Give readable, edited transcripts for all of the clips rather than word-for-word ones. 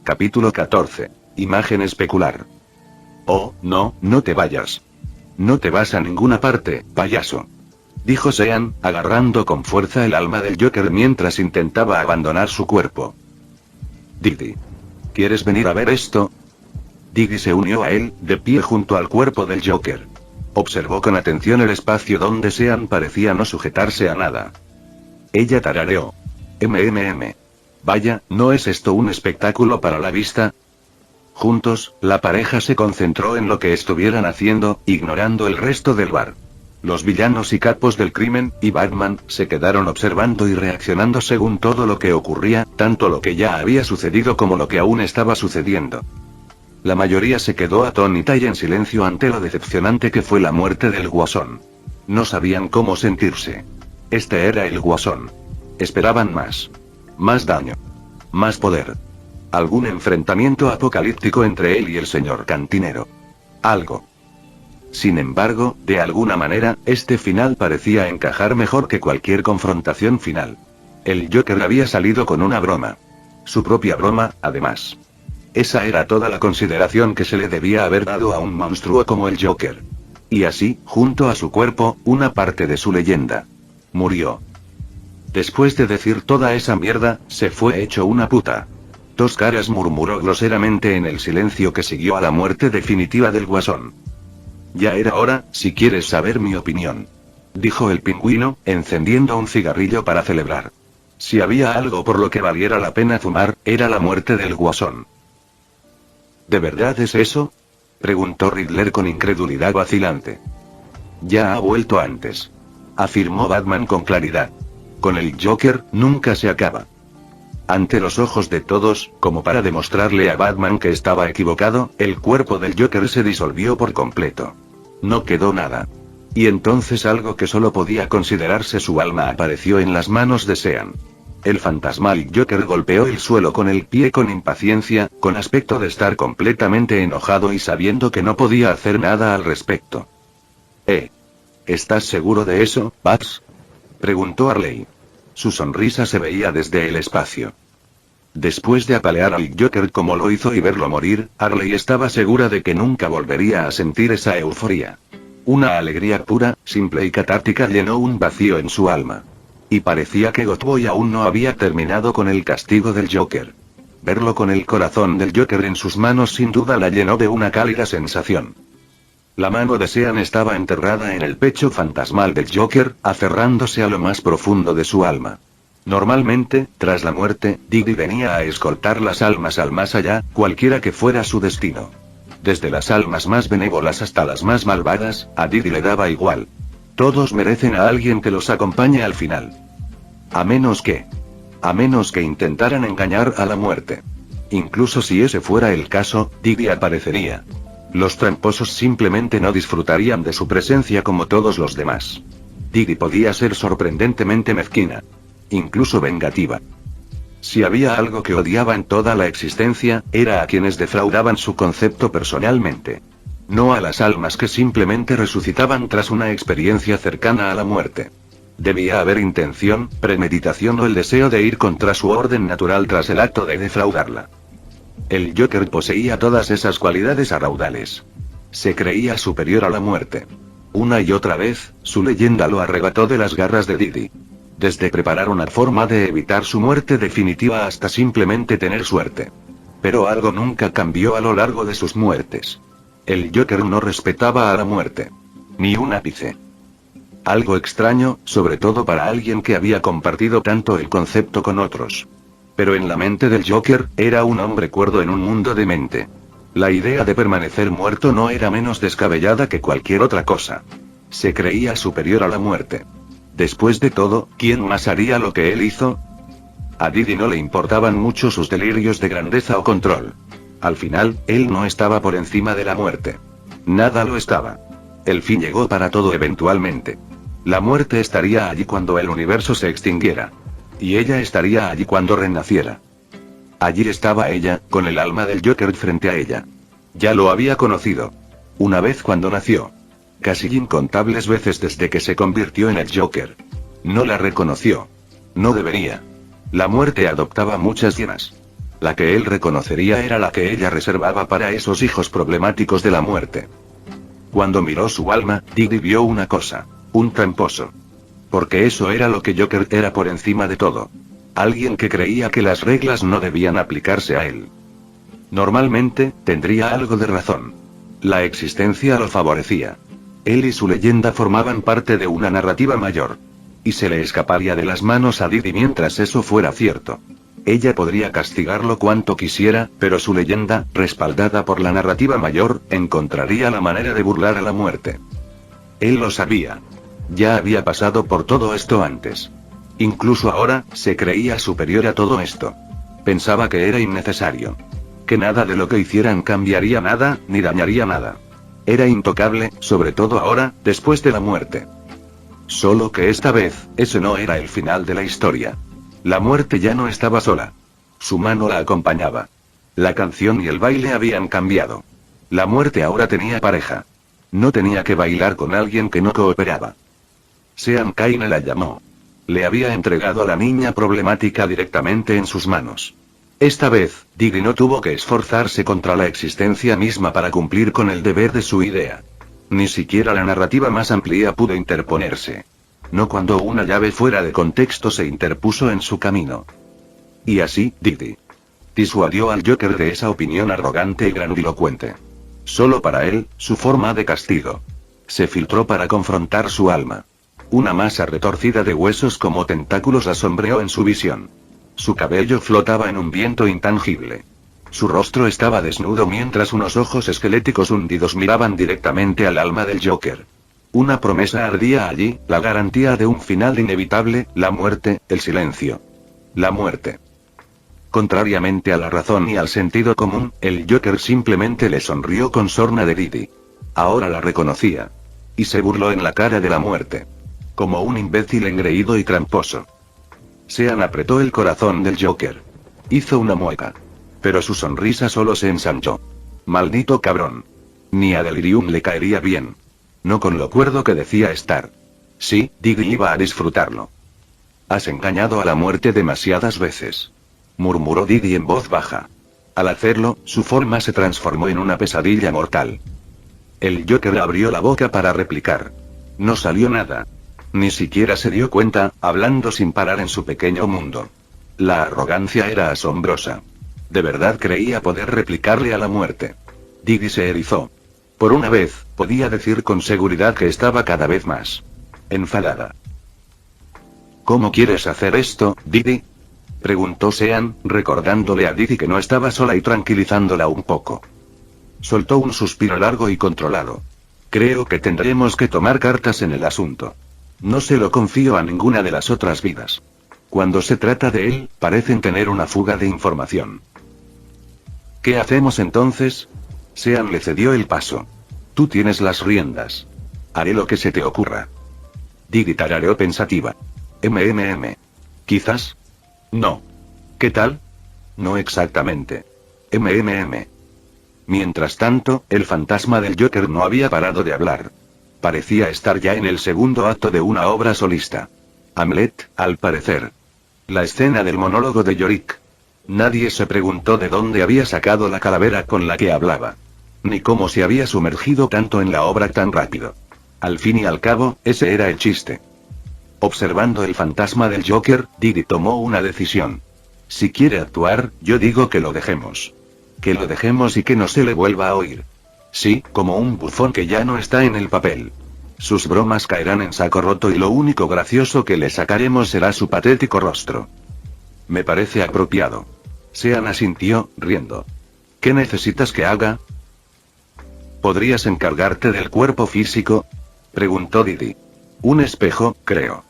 Capítulo 14. Imagen especular. Oh, no, no te vayas. No te vas a ninguna parte, payaso. Dijo Sean, agarrando con fuerza el alma del Joker mientras intentaba abandonar su cuerpo. Didi. ¿Quieres venir a ver esto? Didi se unió a él, de pie junto al cuerpo del Joker. Observó con atención el espacio donde Sean parecía no sujetarse a nada. Ella tarareó. Vaya, ¿no es esto un espectáculo para la vista? Juntos, la pareja se concentró en lo que estuvieran haciendo, ignorando el resto del bar. Los villanos y capos del crimen, y Batman, se quedaron observando y reaccionando según todo lo que ocurría, tanto lo que ya había sucedido como lo que aún estaba sucediendo. La mayoría se quedó atónita y en silencio ante lo decepcionante que fue la muerte del Guasón. No sabían cómo sentirse. Este era el Guasón. Esperaban más. Más daño. Más poder. Algún enfrentamiento apocalíptico entre él y el señor cantinero. Algo. Sin embargo, de alguna manera, este final parecía encajar mejor que cualquier confrontación final. El Joker había salido con una broma. Su propia broma, además. Esa era toda la consideración que se le debía haber dado a un monstruo como el Joker. Y así, junto a su cuerpo, una parte de su leyenda. Murió. Después de decir toda esa mierda, se fue hecho una puta. Dos caras murmuró groseramente en el silencio que siguió a la muerte definitiva del Guasón. Ya era hora, si quieres saber mi opinión. Dijo el Pingüino, encendiendo un cigarrillo para celebrar. Si había algo por lo que valiera la pena fumar, era la muerte del Guasón. ¿De verdad es eso? Preguntó Riddler con incredulidad vacilante. Ya ha vuelto antes. Afirmó Batman con claridad. Con el Joker, nunca se acaba. Ante los ojos de todos, como para demostrarle a Batman que estaba equivocado, el cuerpo del Joker se disolvió por completo. No quedó nada. Y entonces algo que solo podía considerarse su alma apareció en las manos de Sean. El fantasmal Joker golpeó el suelo con el pie con impaciencia, con aspecto de estar completamente enojado y sabiendo que no podía hacer nada al respecto. ¿Estás seguro de eso, Bats? Preguntó Harley. Su sonrisa se veía desde el espacio. Después de apalear al Joker como lo hizo y verlo morir, Harley estaba segura de que nunca volvería a sentir esa euforia. Una alegría pura, simple y catártica llenó un vacío en su alma. Y parecía que Godboy aún no había terminado con el castigo del Joker. Verlo con el corazón del Joker en sus manos sin duda la llenó de una cálida sensación. La mano de Sean estaba enterrada en el pecho fantasmal del Joker, aferrándose a lo más profundo de su alma. Normalmente, tras la muerte, Didi venía a escoltar las almas al más allá, cualquiera que fuera su destino. Desde las almas más benévolas hasta las más malvadas, a Didi le daba igual. Todos merecen a alguien que los acompañe al final. A menos que intentaran engañar a la muerte. Incluso si ese fuera el caso, Didi aparecería. Los tramposos simplemente no disfrutarían de su presencia como todos los demás. Didi podía ser sorprendentemente mezquina. Incluso vengativa. Si había algo que odiaba en toda la existencia, era a quienes defraudaban su concepto personalmente. No a las almas que simplemente resucitaban tras una experiencia cercana a la muerte. Debía haber intención, premeditación o el deseo de ir contra su orden natural tras el acto de defraudarla. El Joker poseía todas esas cualidades a raudales. Se creía superior a la muerte. Una y otra vez, su leyenda lo arrebató de las garras de Didi. Desde preparar una forma de evitar su muerte definitiva hasta simplemente tener suerte. Pero algo nunca cambió a lo largo de sus muertes. El Joker no respetaba a la muerte. Ni un ápice. Algo extraño, sobre todo para alguien que había compartido tanto el concepto con otros. Pero en la mente del Joker, era un hombre cuerdo en un mundo demente. La idea de permanecer muerto no era menos descabellada que cualquier otra cosa. Se creía superior a la muerte. Después de todo, ¿quién más haría lo que él hizo? A Didi no le importaban mucho sus delirios de grandeza o control. Al final, él no estaba por encima de la muerte. Nada lo estaba. El fin llegó para todo eventualmente. La muerte estaría allí cuando el universo se extinguiera. Y ella estaría allí cuando renaciera. Allí estaba ella, con el alma del Joker frente a ella. Ya lo había conocido. Una vez cuando nació. Casi incontables veces desde que se convirtió en el Joker. No la reconoció. No debería. La muerte adoptaba muchas llenas. La que él reconocería era la que ella reservaba para esos hijos problemáticos de la muerte. Cuando miró su alma, Didi vio una cosa. Un tramposo. Porque eso era lo que Joker era por encima de todo. Alguien que creía que las reglas no debían aplicarse a él. Normalmente, tendría algo de razón. La existencia lo favorecía. Él y su leyenda formaban parte de una narrativa mayor. Y se le escaparía de las manos a Didi mientras eso fuera cierto. Ella podría castigarlo cuanto quisiera, pero su leyenda, respaldada por la narrativa mayor, encontraría la manera de burlar a la muerte. Él lo sabía. Ya había pasado por todo esto antes. Incluso ahora, se creía superior a todo esto. Pensaba que era innecesario. Que nada de lo que hicieran cambiaría nada, ni dañaría nada. Era intocable, sobre todo ahora, después de la muerte. Solo que esta vez, ese no era el final de la historia. La muerte ya no estaba sola. Su mano la acompañaba. La canción y el baile habían cambiado. La muerte ahora tenía pareja. No tenía que bailar con alguien que no cooperaba. Sean Kane la llamó. Le había entregado a la niña problemática directamente en sus manos. Esta vez, Didi no tuvo que esforzarse contra la existencia misma para cumplir con el deber de su idea. Ni siquiera la narrativa más amplia pudo interponerse. No cuando una llave fuera de contexto se interpuso en su camino. Y así, Didi disuadió al Joker de esa opinión arrogante y grandilocuente. Solo para él, su forma de castigo. Se filtró para confrontar su alma. Una masa retorcida de huesos como tentáculos la sombreó en su visión. Su cabello flotaba en un viento intangible. Su rostro estaba desnudo mientras unos ojos esqueléticos hundidos miraban directamente al alma del Joker. Una promesa ardía allí, la garantía de un final inevitable, la muerte, el silencio. La muerte. Contrariamente a la razón y al sentido común, el Joker simplemente le sonrió con sorna de Didi. Ahora la reconocía. Y se burló en la cara de la muerte. Como un imbécil engreído y tramposo. Sean apretó el corazón del Joker. Hizo una mueca. Pero su sonrisa solo se ensanchó. Maldito cabrón. Ni a Delirium le caería bien. No con lo cuerdo que decía estar. Sí, Didi iba a disfrutarlo. Has engañado a la muerte demasiadas veces. Murmuró Didi en voz baja. Al hacerlo, su forma se transformó en una pesadilla mortal. El Joker abrió la boca para replicar. No salió nada. Ni siquiera se dio cuenta, hablando sin parar en su pequeño mundo. La arrogancia era asombrosa. De verdad creía poder replicarle a la muerte. Didi se erizó. Por una vez, podía decir con seguridad que estaba cada vez más enfadada. ¿Cómo quieres hacer esto, Didi?, preguntó Sean, recordándole a Didi que no estaba sola y tranquilizándola un poco. Soltó un suspiro largo y controlado. Creo que tendremos que tomar cartas en el asunto. No se lo confío a ninguna de las otras vidas. Cuando se trata de él, parecen tener una fuga de información. ¿Qué hacemos entonces? Sean le cedió el paso. Tú tienes las riendas. Haré lo que se te ocurra. Didi tarareó pensativa. Quizás. No. ¿Qué tal? No exactamente. Mientras tanto, el fantasma del Joker no había parado de hablar. Parecía estar ya en el segundo acto de una obra solista. Hamlet, al parecer. La escena del monólogo de Yorick. Nadie se preguntó de dónde había sacado la calavera con la que hablaba. Ni cómo se había sumergido tanto en la obra tan rápido. Al fin y al cabo, ese era el chiste. Observando el fantasma del Joker, Didi tomó una decisión. Si quiere actuar, yo digo que lo dejemos. Que lo dejemos y que no se le vuelva a oír. Sí, como un bufón que ya no está en el papel. Sus bromas caerán en saco roto y lo único gracioso que le sacaremos será su patético rostro. Me parece apropiado. Sean asintió, riendo. ¿Qué necesitas que haga? ¿Podrías encargarte del cuerpo físico?, preguntó Didi. Un espejo, creo.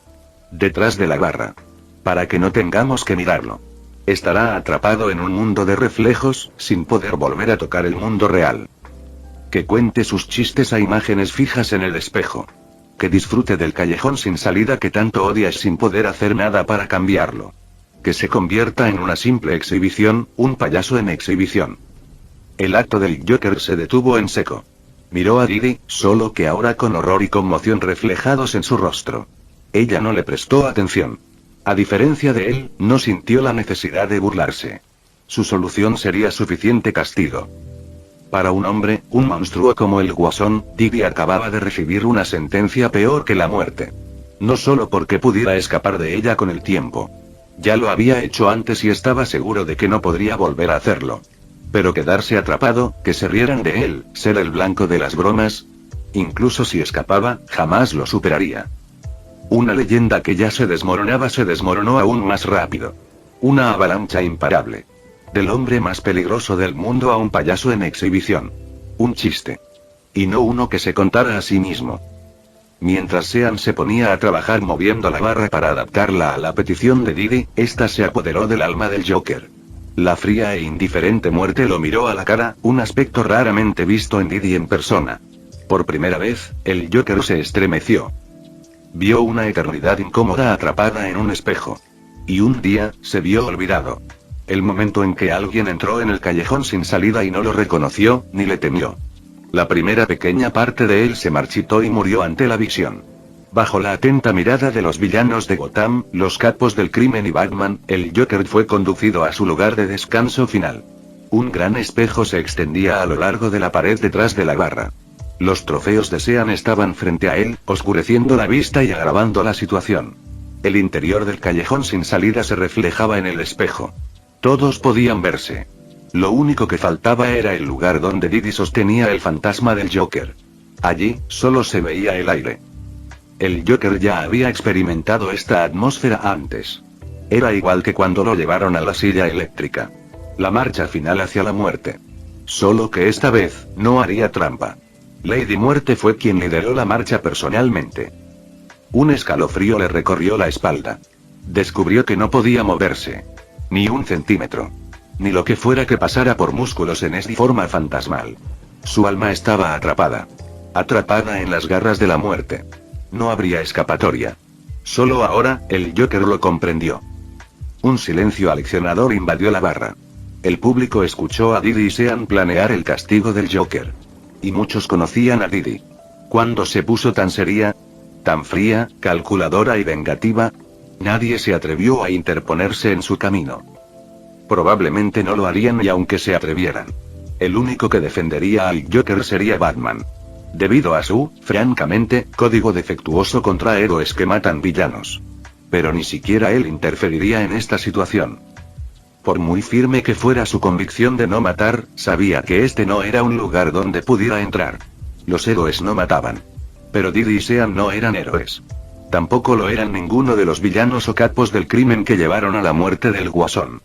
Detrás de la barra. Para que no tengamos que mirarlo. Estará atrapado en un mundo de reflejos, sin poder volver a tocar el mundo real. Que cuente sus chistes a imágenes fijas en el espejo. Que disfrute del callejón sin salida que tanto odias sin poder hacer nada para cambiarlo. Que se convierta en una simple exhibición, un payaso en exhibición. El acto del Joker se detuvo en seco. Miró a Didi, solo que ahora con horror y conmoción reflejados en su rostro. Ella no le prestó atención. A diferencia de él, no sintió la necesidad de burlarse. Su solución sería suficiente castigo. Para un hombre, un monstruo como el Guasón, Didi acababa de recibir una sentencia peor que la muerte. No solo porque pudiera escapar de ella con el tiempo. Ya lo había hecho antes y estaba seguro de que no podría volver a hacerlo. Pero quedarse atrapado, que se rieran de él, ser el blanco de las bromas. Incluso si escapaba, jamás lo superaría. Una leyenda que ya se desmoronó aún más rápido. Una avalancha imparable. Del hombre más peligroso del mundo a un payaso en exhibición. Un chiste. Y no uno que se contara a sí mismo. Mientras Sean se ponía a trabajar moviendo la barra para adaptarla a la petición de Didi, esta se apoderó del alma del Joker. La fría e indiferente muerte lo miró a la cara, un aspecto raramente visto en Didi en persona. Por primera vez, el Joker se estremeció. Vio una eternidad incómoda atrapada en un espejo. Y un día, se vio olvidado. El momento en que alguien entró en el callejón sin salida y no lo reconoció, ni le temió. La primera pequeña parte de él se marchitó y murió ante la visión. Bajo la atenta mirada de los villanos de Gotham, los capos del crimen y Batman, el Joker fue conducido a su lugar de descanso final. Un gran espejo se extendía a lo largo de la pared detrás de la barra. Los trofeos de Sean estaban frente a él, oscureciendo la vista y agravando la situación. El interior del callejón sin salida se reflejaba en el espejo. Todos podían verse. Lo único que faltaba era el lugar donde Didi sostenía el fantasma del Joker. Allí, solo se veía el aire. El Joker ya había experimentado esta atmósfera antes. Era igual que cuando lo llevaron a la silla eléctrica. La marcha final hacia la muerte. Solo que esta vez, no haría trampa. Lady Muerte fue quien lideró la marcha personalmente. Un escalofrío le recorrió la espalda. Descubrió que no podía moverse. Ni un centímetro. Ni lo que fuera que pasara por músculos en esa forma fantasmal. Su alma estaba atrapada. Atrapada en las garras de la muerte. No habría escapatoria. Solo ahora, el Joker lo comprendió. Un silencio aleccionador invadió la barra. El público escuchó a Didi y Sean planear el castigo del Joker. Y muchos conocían a Didi. ¿Cuándo se puso tan seria? Tan fría, calculadora y vengativa. Nadie se atrevió a interponerse en su camino. Probablemente no lo harían y aunque se atrevieran. El único que defendería al Joker sería Batman. Debido a su, francamente, código defectuoso contra héroes que matan villanos. Pero ni siquiera él interferiría en esta situación. Por muy firme que fuera su convicción de no matar, sabía que este no era un lugar donde pudiera entrar. Los héroes no mataban. Pero Didi y Sean no eran héroes. Tampoco lo eran ninguno de los villanos o capos del crimen que llevaron a la muerte del Guasón.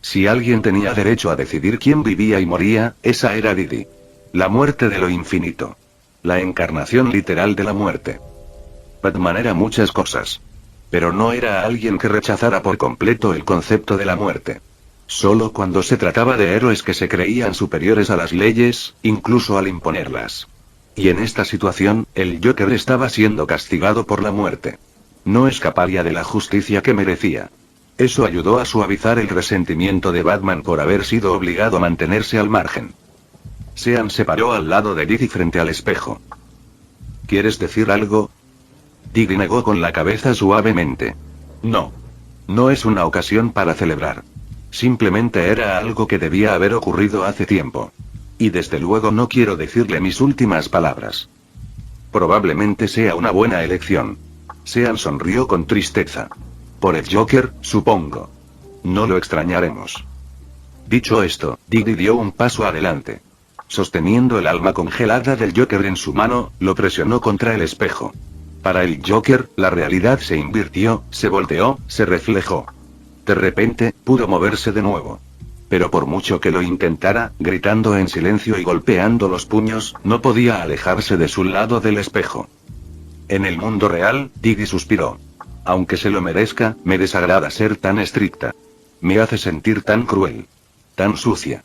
Si alguien tenía derecho a decidir quién vivía y moría, esa era Didi. La muerte de lo infinito. La encarnación literal de la muerte. Batman era muchas cosas. Pero no era alguien que rechazara por completo el concepto de la muerte. Solo cuando se trataba de héroes que se creían superiores a las leyes, incluso al imponerlas. Y en esta situación, el Joker estaba siendo castigado por la muerte. No escaparía de la justicia que merecía. Eso ayudó a suavizar el resentimiento de Batman por haber sido obligado a mantenerse al margen. Sean se paró al lado de Didi frente al espejo. ¿Quieres decir algo? Didi negó con la cabeza suavemente. No. No es una ocasión para celebrar. Simplemente era algo que debía haber ocurrido hace tiempo. Y desde luego no quiero decirle mis últimas palabras. Probablemente sea una buena elección. Sean sonrió con tristeza. Por el Joker, supongo. No lo extrañaremos. Dicho esto, Didi dio un paso adelante. Sosteniendo el alma congelada del Joker en su mano, lo presionó contra el espejo. Para el Joker, la realidad se invirtió, se volteó, se reflejó. De repente, pudo moverse de nuevo. Pero por mucho que lo intentara, gritando en silencio y golpeando los puños, no podía alejarse de su lado del espejo. En el mundo real, Didi suspiró. Aunque se lo merezca, me desagrada ser tan estricta. Me hace sentir tan cruel. Tan sucia.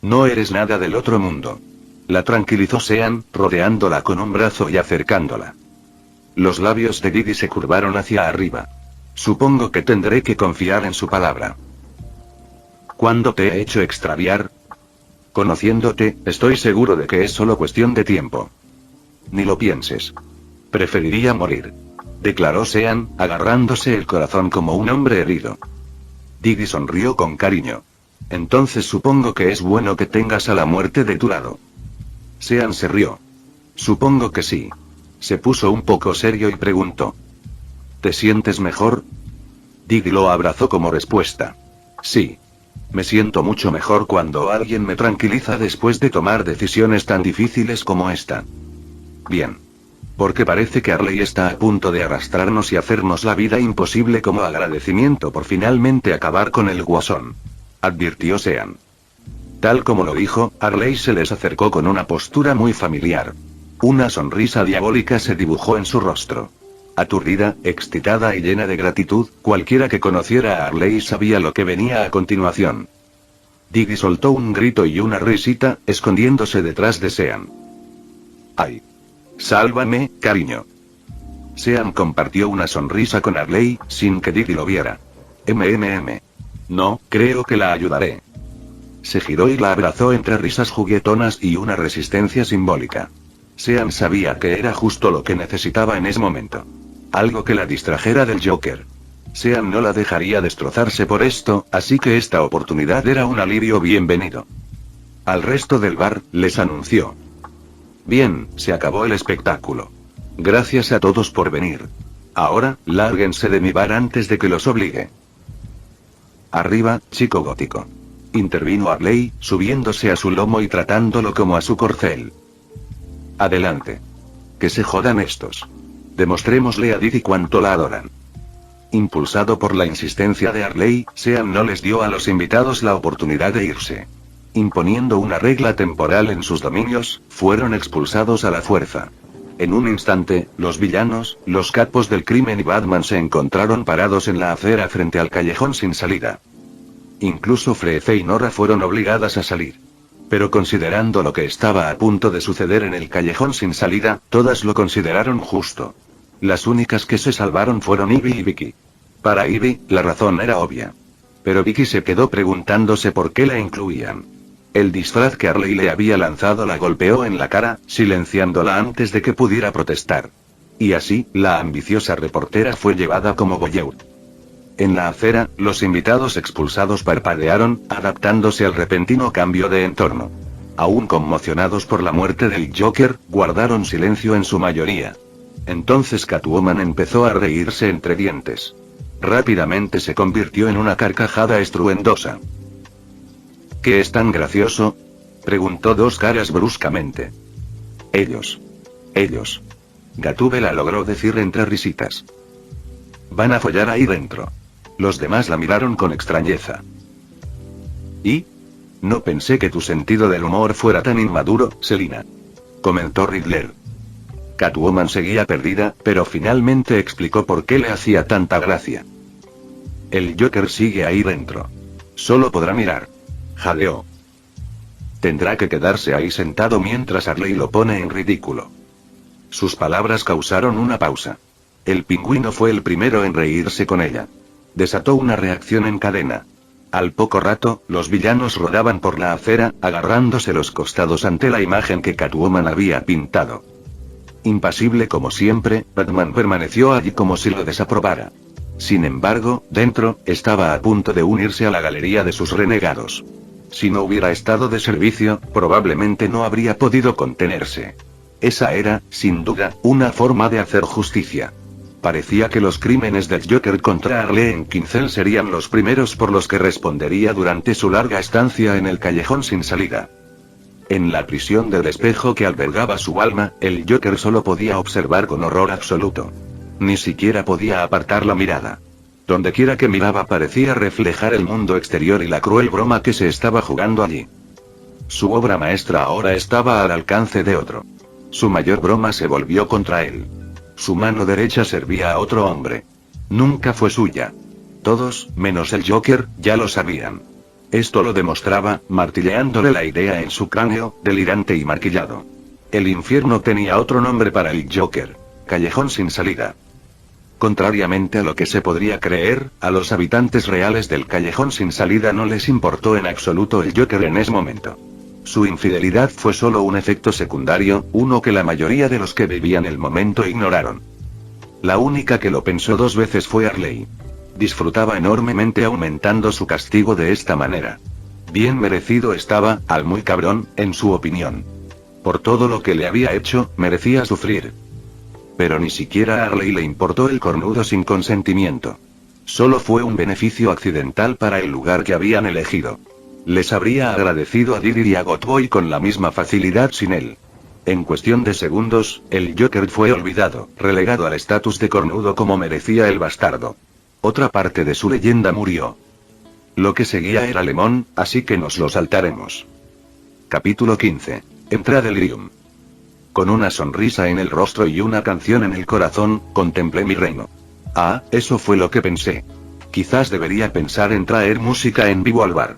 No eres nada del otro mundo. La tranquilizó Sean, rodeándola con un brazo y acercándola. Los labios de Didi se curvaron hacia arriba. Supongo que tendré que confiar en su palabra. ¿Cuándo te he hecho extraviar? Conociéndote, estoy seguro de que es solo cuestión de tiempo. Ni lo pienses. Preferiría morir. Declaró Sean, agarrándose el corazón como un hombre herido. Didi sonrió con cariño. Entonces supongo que es bueno que tengas a la muerte de tu lado. Sean se rió. Supongo que sí. Se puso un poco serio y preguntó. ¿Te sientes mejor? Diggy lo abrazó como respuesta. Sí. Me siento mucho mejor cuando alguien me tranquiliza después de tomar decisiones tan difíciles como esta. Bien. Porque parece que Arley está a punto de arrastrarnos y hacernos la vida imposible como agradecimiento por finalmente acabar con el guasón. Advirtió Sean. Tal como lo dijo, Arley se les acercó con una postura muy familiar. Una sonrisa diabólica se dibujó en su rostro. Aturdida, excitada y llena de gratitud, cualquiera que conociera a Arley sabía lo que venía a continuación. Diggy soltó un grito y una risita, escondiéndose detrás de Sean. ¡Ay! ¡Sálvame, cariño! Sean compartió una sonrisa con Arley, sin que Diggy lo viera. No, creo que la ayudaré. Se giró y la abrazó entre risas juguetonas y una resistencia simbólica. Sean sabía que era justo lo que necesitaba en ese momento. Algo que la distrajera del Joker. Sean no la dejaría destrozarse por esto, así que esta oportunidad era un alivio bienvenido. Al resto del bar, les anunció. Bien, se acabó el espectáculo. Gracias a todos por venir. Ahora, lárguense de mi bar antes de que los obligue. Arriba, chico gótico. Intervino Arley, subiéndose a su lomo y tratándolo como a su corcel. Adelante. Que se jodan estos. Demostrémosle a Didi cuánto la adoran. Impulsado por la insistencia de Arley, Sean no les dio a los invitados la oportunidad de irse. Imponiendo una regla temporal en sus dominios, fueron expulsados a la fuerza. En un instante, los villanos, los capos del crimen y Batman se encontraron parados en la acera frente al callejón sin salida. Incluso Frece y Nora fueron obligadas a salir. Pero considerando lo que estaba a punto de suceder en el callejón sin salida, todas lo consideraron justo. Las únicas que se salvaron fueron Ivy y Vicky. Para Ivy, la razón era obvia. Pero Vicky se quedó preguntándose por qué la incluían. El disfraz que Arley le había lanzado la golpeó en la cara, silenciándola antes de que pudiera protestar. Y así, la ambiciosa reportera fue llevada como voyeur. En la acera, los invitados expulsados parpadearon, adaptándose al repentino cambio de entorno. Aún conmocionados por la muerte del Joker, guardaron silencio en su mayoría. Entonces Catwoman empezó a reírse entre dientes. Rápidamente se convirtió en una carcajada estruendosa. ¿Qué es tan gracioso?, preguntó Dos Caras bruscamente. Ellos. Gatúbela logró decir entre risitas. Van a follar ahí dentro. Los demás la miraron con extrañeza. ¿Y? No pensé que tu sentido del humor fuera tan inmaduro, Selina. Comentó Riddler. Catwoman seguía perdida, pero finalmente explicó por qué le hacía tanta gracia. El Joker sigue ahí dentro. Solo podrá mirar. Jadeó. Tendrá que quedarse ahí sentado mientras Arley lo pone en ridículo. Sus palabras causaron una pausa. El pingüino fue el primero en reírse con ella. Desató una reacción en cadena. Al poco rato, los villanos rodaban por la acera, agarrándose los costados ante la imagen que Catwoman había pintado. Impasible como siempre, Batman permaneció allí como si lo desaprobara. Sin embargo, dentro, estaba a punto de unirse a la galería de sus renegados. Si no hubiera estado de servicio, probablemente no habría podido contenerse. Esa era, sin duda, una forma de hacer justicia. Parecía que los crímenes del Joker contra Harley Quinn serían los primeros por los que respondería durante su larga estancia en el callejón sin salida. En la prisión del espejo que albergaba su alma, el Joker solo podía observar con horror absoluto. Ni siquiera podía apartar la mirada. Dondequiera que miraba parecía reflejar el mundo exterior y la cruel broma que se estaba jugando allí. Su obra maestra ahora estaba al alcance de otro. Su mayor broma se volvió contra él. Su mano derecha servía a otro hombre. Nunca fue suya. Todos, menos el Joker, ya lo sabían. Esto lo demostraba, martilleándole la idea en su cráneo, delirante y maquillado. El infierno tenía otro nombre para el Joker. Callejón sin salida. Contrariamente a lo que se podría creer, a los habitantes reales del callejón sin salida no les importó en absoluto el Joker en ese momento. Su infidelidad fue solo un efecto secundario, uno que la mayoría de los que vivían el momento ignoraron. La única que lo pensó dos veces fue Harley. Disfrutaba enormemente aumentando su castigo de esta manera. Bien merecido estaba, al muy cabrón, en su opinión. Por todo lo que le había hecho, merecía sufrir. Pero ni siquiera a Harley le importó el cornudo sin consentimiento. Solo fue un beneficio accidental para el lugar que habían elegido. Les habría agradecido a Didi y a Godboy con la misma facilidad sin él. En cuestión de segundos, el Joker fue olvidado, relegado al estatus de cornudo como merecía el bastardo. Otra parte de su leyenda murió. Lo que seguía era Lemon, así que nos lo saltaremos. Capítulo 15. Entra Delirium. Con una sonrisa en el rostro y una canción en el corazón, contemplé mi reino. Ah, eso fue lo que pensé. Quizás debería pensar en traer música en vivo al bar.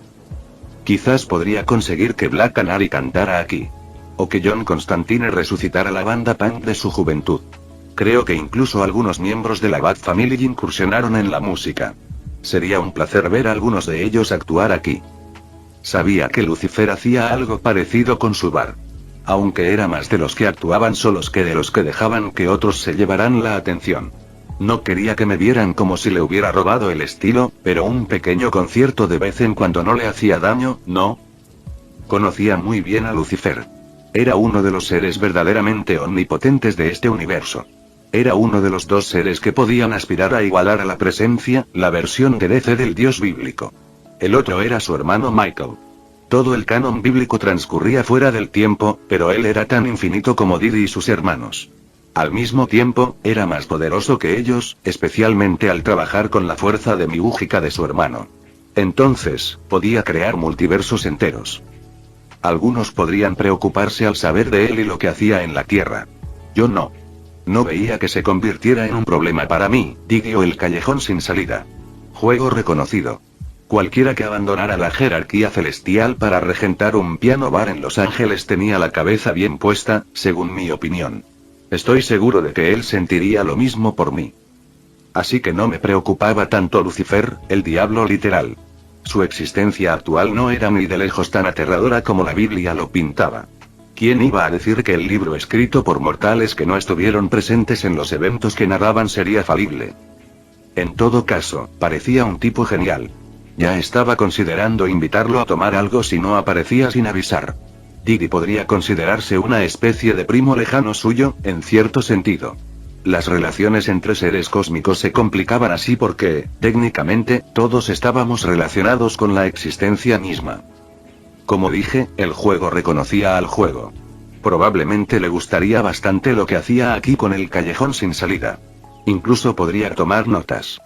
Quizás podría conseguir que Black Canary cantara aquí. O que John Constantine resucitara la banda punk de su juventud. Creo que incluso algunos miembros de la Bat Family incursionaron en la música. Sería un placer ver a algunos de ellos actuar aquí. Sabía que Lucifer hacía algo parecido con su bar. Aunque era más de los que actuaban solos que de los que dejaban que otros se llevaran la atención. No quería que me vieran como si le hubiera robado el estilo, pero un pequeño concierto de vez en cuando no le hacía daño, ¿no? Conocía muy bien a Lucifer. Era uno de los seres verdaderamente omnipotentes de este universo. Era uno de los dos seres que podían aspirar a igualar a la presencia, la versión de DC del dios bíblico. El otro era su hermano Michael. Todo el canon bíblico transcurría fuera del tiempo, pero él era tan infinito como Didi y sus hermanos. Al mismo tiempo, era más poderoso que ellos, especialmente al trabajar con la fuerza demiúrgica de su hermano. Entonces, podía crear multiversos enteros. Algunos podrían preocuparse al saber de él y lo que hacía en la Tierra. Yo no. No veía que se convirtiera en un problema para mí, Didi o el callejón sin salida. Juego reconocido. Cualquiera que abandonara la jerarquía celestial para regentar un piano bar en Los Ángeles tenía la cabeza bien puesta, según mi opinión. Estoy seguro de que él sentiría lo mismo por mí. Así que no me preocupaba tanto Lucifer, el diablo literal. Su existencia actual no era ni de lejos tan aterradora como la Biblia lo pintaba. ¿Quién iba a decir que el libro escrito por mortales que no estuvieron presentes en los eventos que narraban sería falible? En todo caso, parecía un tipo genial. Ya estaba considerando invitarlo a tomar algo si no aparecía sin avisar. Didi podría considerarse una especie de primo lejano suyo, en cierto sentido. Las relaciones entre seres cósmicos se complicaban así porque, técnicamente, todos estábamos relacionados con la existencia misma. Como dije, el juego reconocía al juego. Probablemente le gustaría bastante lo que hacía aquí con el callejón sin salida. Incluso podría tomar notas.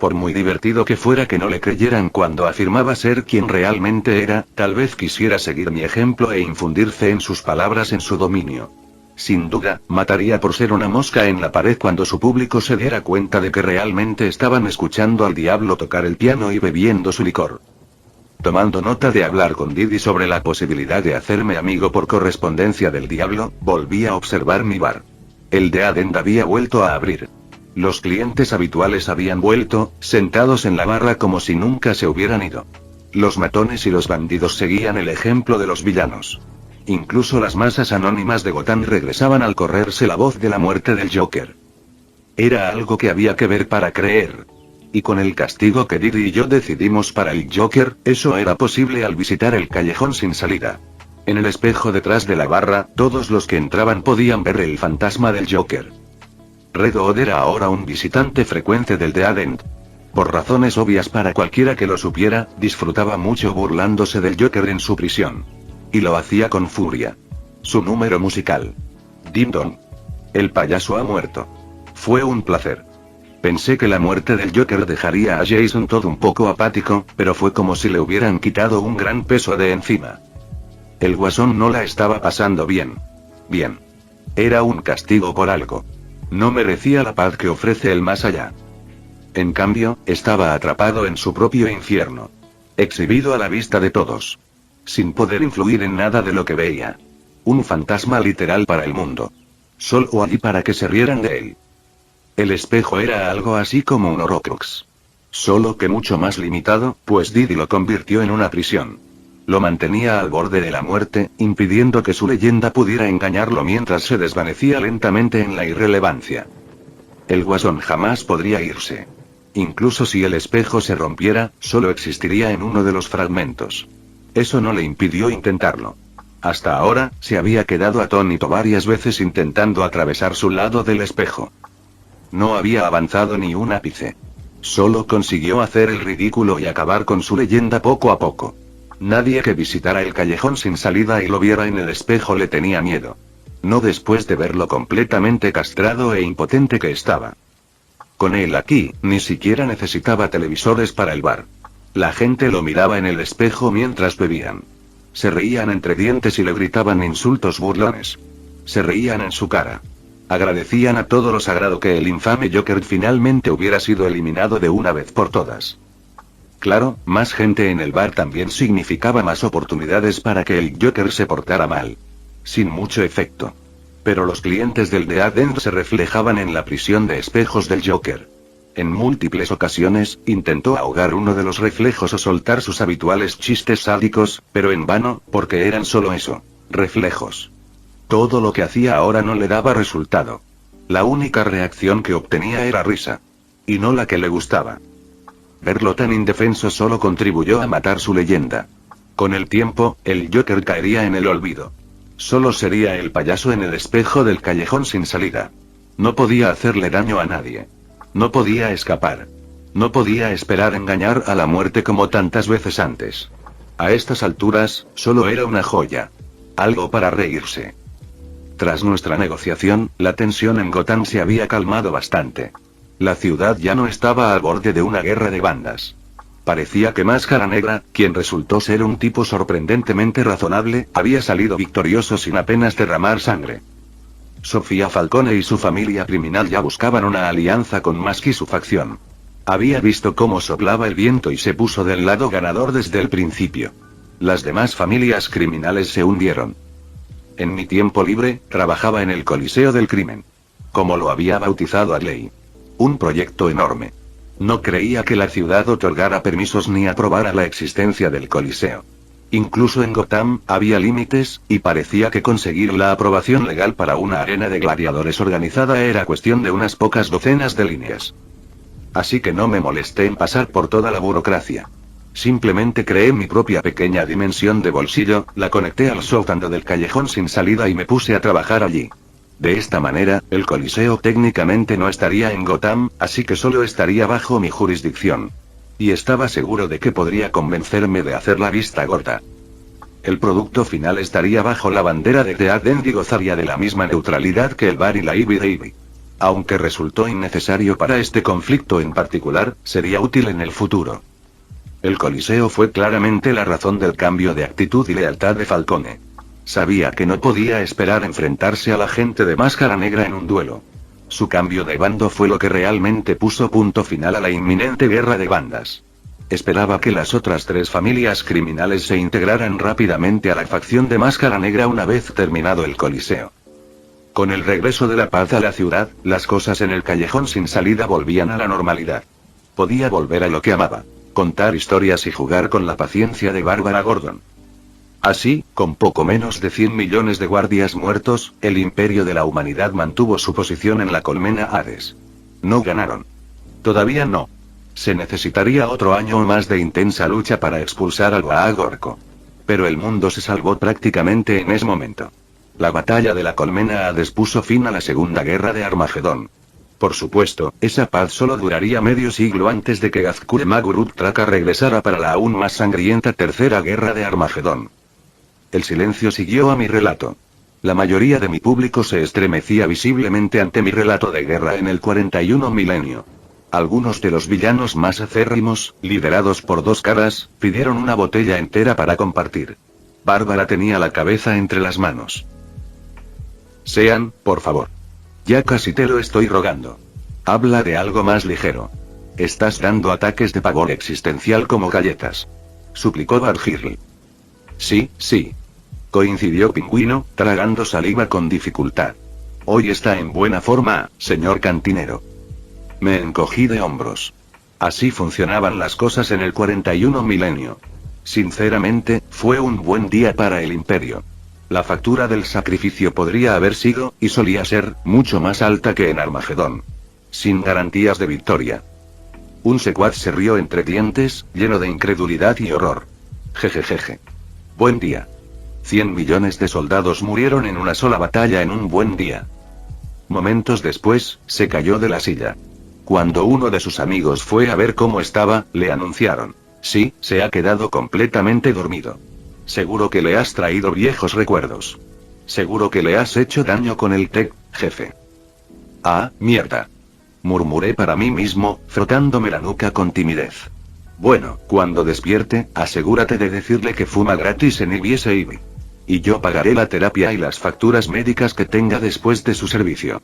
Por muy divertido que fuera que no le creyeran cuando afirmaba ser quien realmente era, tal vez quisiera seguir mi ejemplo e infundir fe en sus palabras en su dominio. Sin duda, mataría por ser una mosca en la pared cuando su público se diera cuenta de que realmente estaban escuchando al diablo tocar el piano y bebiendo su licor. Tomando nota de hablar con Didi sobre la posibilidad de hacerme amigo por correspondencia del diablo, volví a observar mi bar. El de Adend había vuelto a abrir. Los clientes habituales habían vuelto, sentados en la barra como si nunca se hubieran ido. Los matones y los bandidos seguían el ejemplo de los villanos. Incluso las masas anónimas de Gotham regresaban al correrse la voz de la muerte del Joker. Era algo que había que ver para creer. Y con el castigo que Didi y yo decidimos para el Joker, eso era posible al visitar el callejón sin salida. En el espejo detrás de la barra, todos los que entraban podían ver el fantasma del Joker. Red Hood era ahora un visitante frecuente del The Adent. Por razones obvias para cualquiera que lo supiera, disfrutaba mucho burlándose del Joker en su prisión. Y lo hacía con furia. Su número musical. Ding Dong. El payaso ha muerto. Fue un placer. Pensé que la muerte del Joker dejaría a Jason todo un poco apático, pero fue como si le hubieran quitado un gran peso de encima. El guasón no la estaba pasando bien. Bien. Era un castigo por algo. No merecía la paz que ofrece el más allá. En cambio, estaba atrapado en su propio infierno. Exhibido a la vista de todos. Sin poder influir en nada de lo que veía. Un fantasma literal para el mundo. Solo allí para que se rieran de él. El espejo era algo así como un Horcrux. Solo que mucho más limitado, pues Didi lo convirtió en una prisión. Lo mantenía al borde de la muerte, impidiendo que su leyenda pudiera engañarlo mientras se desvanecía lentamente en la irrelevancia. El guasón jamás podría irse. Incluso si el espejo se rompiera, solo existiría en uno de los fragmentos. Eso no le impidió intentarlo. Hasta ahora, se había quedado atónito varias veces intentando atravesar su lado del espejo. No había avanzado ni un ápice. Solo consiguió hacer el ridículo y acabar con su leyenda poco a poco. Nadie que visitara el callejón sin salida y lo viera en el espejo le tenía miedo. No después de verlo completamente castrado e impotente que estaba. Con él aquí, ni siquiera necesitaba televisores para el bar. La gente lo miraba en el espejo mientras bebían. Se reían entre dientes y le gritaban insultos burlones. Se reían en su cara. Agradecían a todo lo sagrado que el infame Joker finalmente hubiera sido eliminado de una vez por todas. Claro, más gente en el bar también significaba más oportunidades para que el Joker se portara mal. Sin mucho efecto. Pero los clientes del Dead End se reflejaban en la prisión de espejos del Joker. En múltiples ocasiones, intentó ahogar uno de los reflejos o soltar sus habituales chistes sádicos, pero en vano, porque eran solo eso, reflejos. Todo lo que hacía ahora no le daba resultado. La única reacción que obtenía era risa. Y no la que le gustaba. Verlo tan indefenso solo contribuyó a matar su leyenda. Con el tiempo, el Joker caería en el olvido. Solo sería el payaso en el espejo del callejón sin salida. No podía hacerle daño a nadie. No podía escapar. No podía esperar engañar a la muerte como tantas veces antes. A estas alturas, solo era una joya. Algo para reírse. Tras nuestra negociación, la tensión en Gotham se había calmado bastante. La ciudad ya no estaba al borde de una guerra de bandas. Parecía que Máscara Negra, quien resultó ser un tipo sorprendentemente razonable, había salido victorioso sin apenas derramar sangre. Sofía Falcone y su familia criminal ya buscaban una alianza con Mask y su facción. Había visto cómo soplaba el viento y se puso del lado ganador desde el principio. Las demás familias criminales se hundieron. En mi tiempo libre, trabajaba en el Coliseo del Crimen. Como lo había bautizado Adley. Un proyecto enorme. No creía que la ciudad otorgara permisos ni aprobara la existencia del Coliseo. Incluso en Gotham, había límites, y parecía que conseguir la aprobación legal para una arena de gladiadores organizada era cuestión de unas pocas docenas de líneas. Así que no me molesté en pasar por toda la burocracia. Simplemente creé mi propia pequeña dimensión de bolsillo, la conecté al sótano del callejón sin salida y me puse a trabajar allí. De esta manera, el Coliseo técnicamente no estaría en Gotham, así que solo estaría bajo mi jurisdicción. Y estaba seguro de que podría convencerme de hacer la vista gorda. El producto final estaría bajo la bandera de Dead End y gozaría de la misma neutralidad que el bar y la Ivy Davy. Aunque resultó innecesario para este conflicto en particular, sería útil en el futuro. El Coliseo fue claramente la razón del cambio de actitud y lealtad de Falcone. Sabía que no podía esperar enfrentarse a la gente de Máscara Negra en un duelo. Su cambio de bando fue lo que realmente puso punto final a la inminente guerra de bandas. Esperaba que las otras tres familias criminales se integraran rápidamente a la facción de Máscara Negra una vez terminado el Coliseo. Con el regreso de la paz a la ciudad, las cosas en el callejón sin salida volvían a la normalidad. Podía volver a lo que amaba: contar historias y jugar con la paciencia de Bárbara Gordon. Así, con poco menos de 100 millones de guardias muertos, el imperio de la humanidad mantuvo su posición en la colmena Hades. No ganaron. Todavía no. Se necesitaría otro año o más de intensa lucha para expulsar al Baag Orco. Pero el mundo se salvó prácticamente en ese momento. La batalla de la colmena Hades puso fin a la Segunda Guerra de Armagedón. Por supuesto, esa paz solo duraría medio siglo antes de que Gazkur Magurut Traka regresara para la aún más sangrienta Tercera Guerra de Armagedón. El silencio siguió a mi relato. La mayoría de mi público se estremecía visiblemente ante mi relato de guerra en el 41 milenio. Algunos de los villanos más acérrimos, liderados por Dos Caras, pidieron una botella entera para compartir. Bárbara tenía la cabeza entre las manos. Sean, por favor. Ya casi te lo estoy rogando. Habla de algo más ligero. Estás dando ataques de pavor existencial como galletas. Suplicó Bargirl. Sí. Coincidió Pingüino, tragando saliva con dificultad. Hoy está en buena forma, señor cantinero. Me encogí de hombros. Así funcionaban las cosas en el 41 milenio. Sinceramente, fue un buen día para el imperio. La factura del sacrificio podría haber sido, y solía ser, mucho más alta que en Armagedón. Sin garantías de victoria. Un secuaz se rió entre dientes, lleno de incredulidad y horror. Jejejeje. Buen día. 100 millones de soldados murieron en una sola batalla en un buen día. Momentos después, se cayó de la silla. Cuando uno de sus amigos fue a ver cómo estaba, le anunciaron: sí, se ha quedado completamente dormido. Seguro que le has traído viejos recuerdos. Seguro que le has hecho daño con el té, jefe. Ah, mierda. Murmuré para mí mismo, frotándome la nuca con timidez. Bueno, cuando despierte, asegúrate de decirle que fuma gratis en IBSIB. Y yo pagaré la terapia y las facturas médicas que tenga después de su servicio.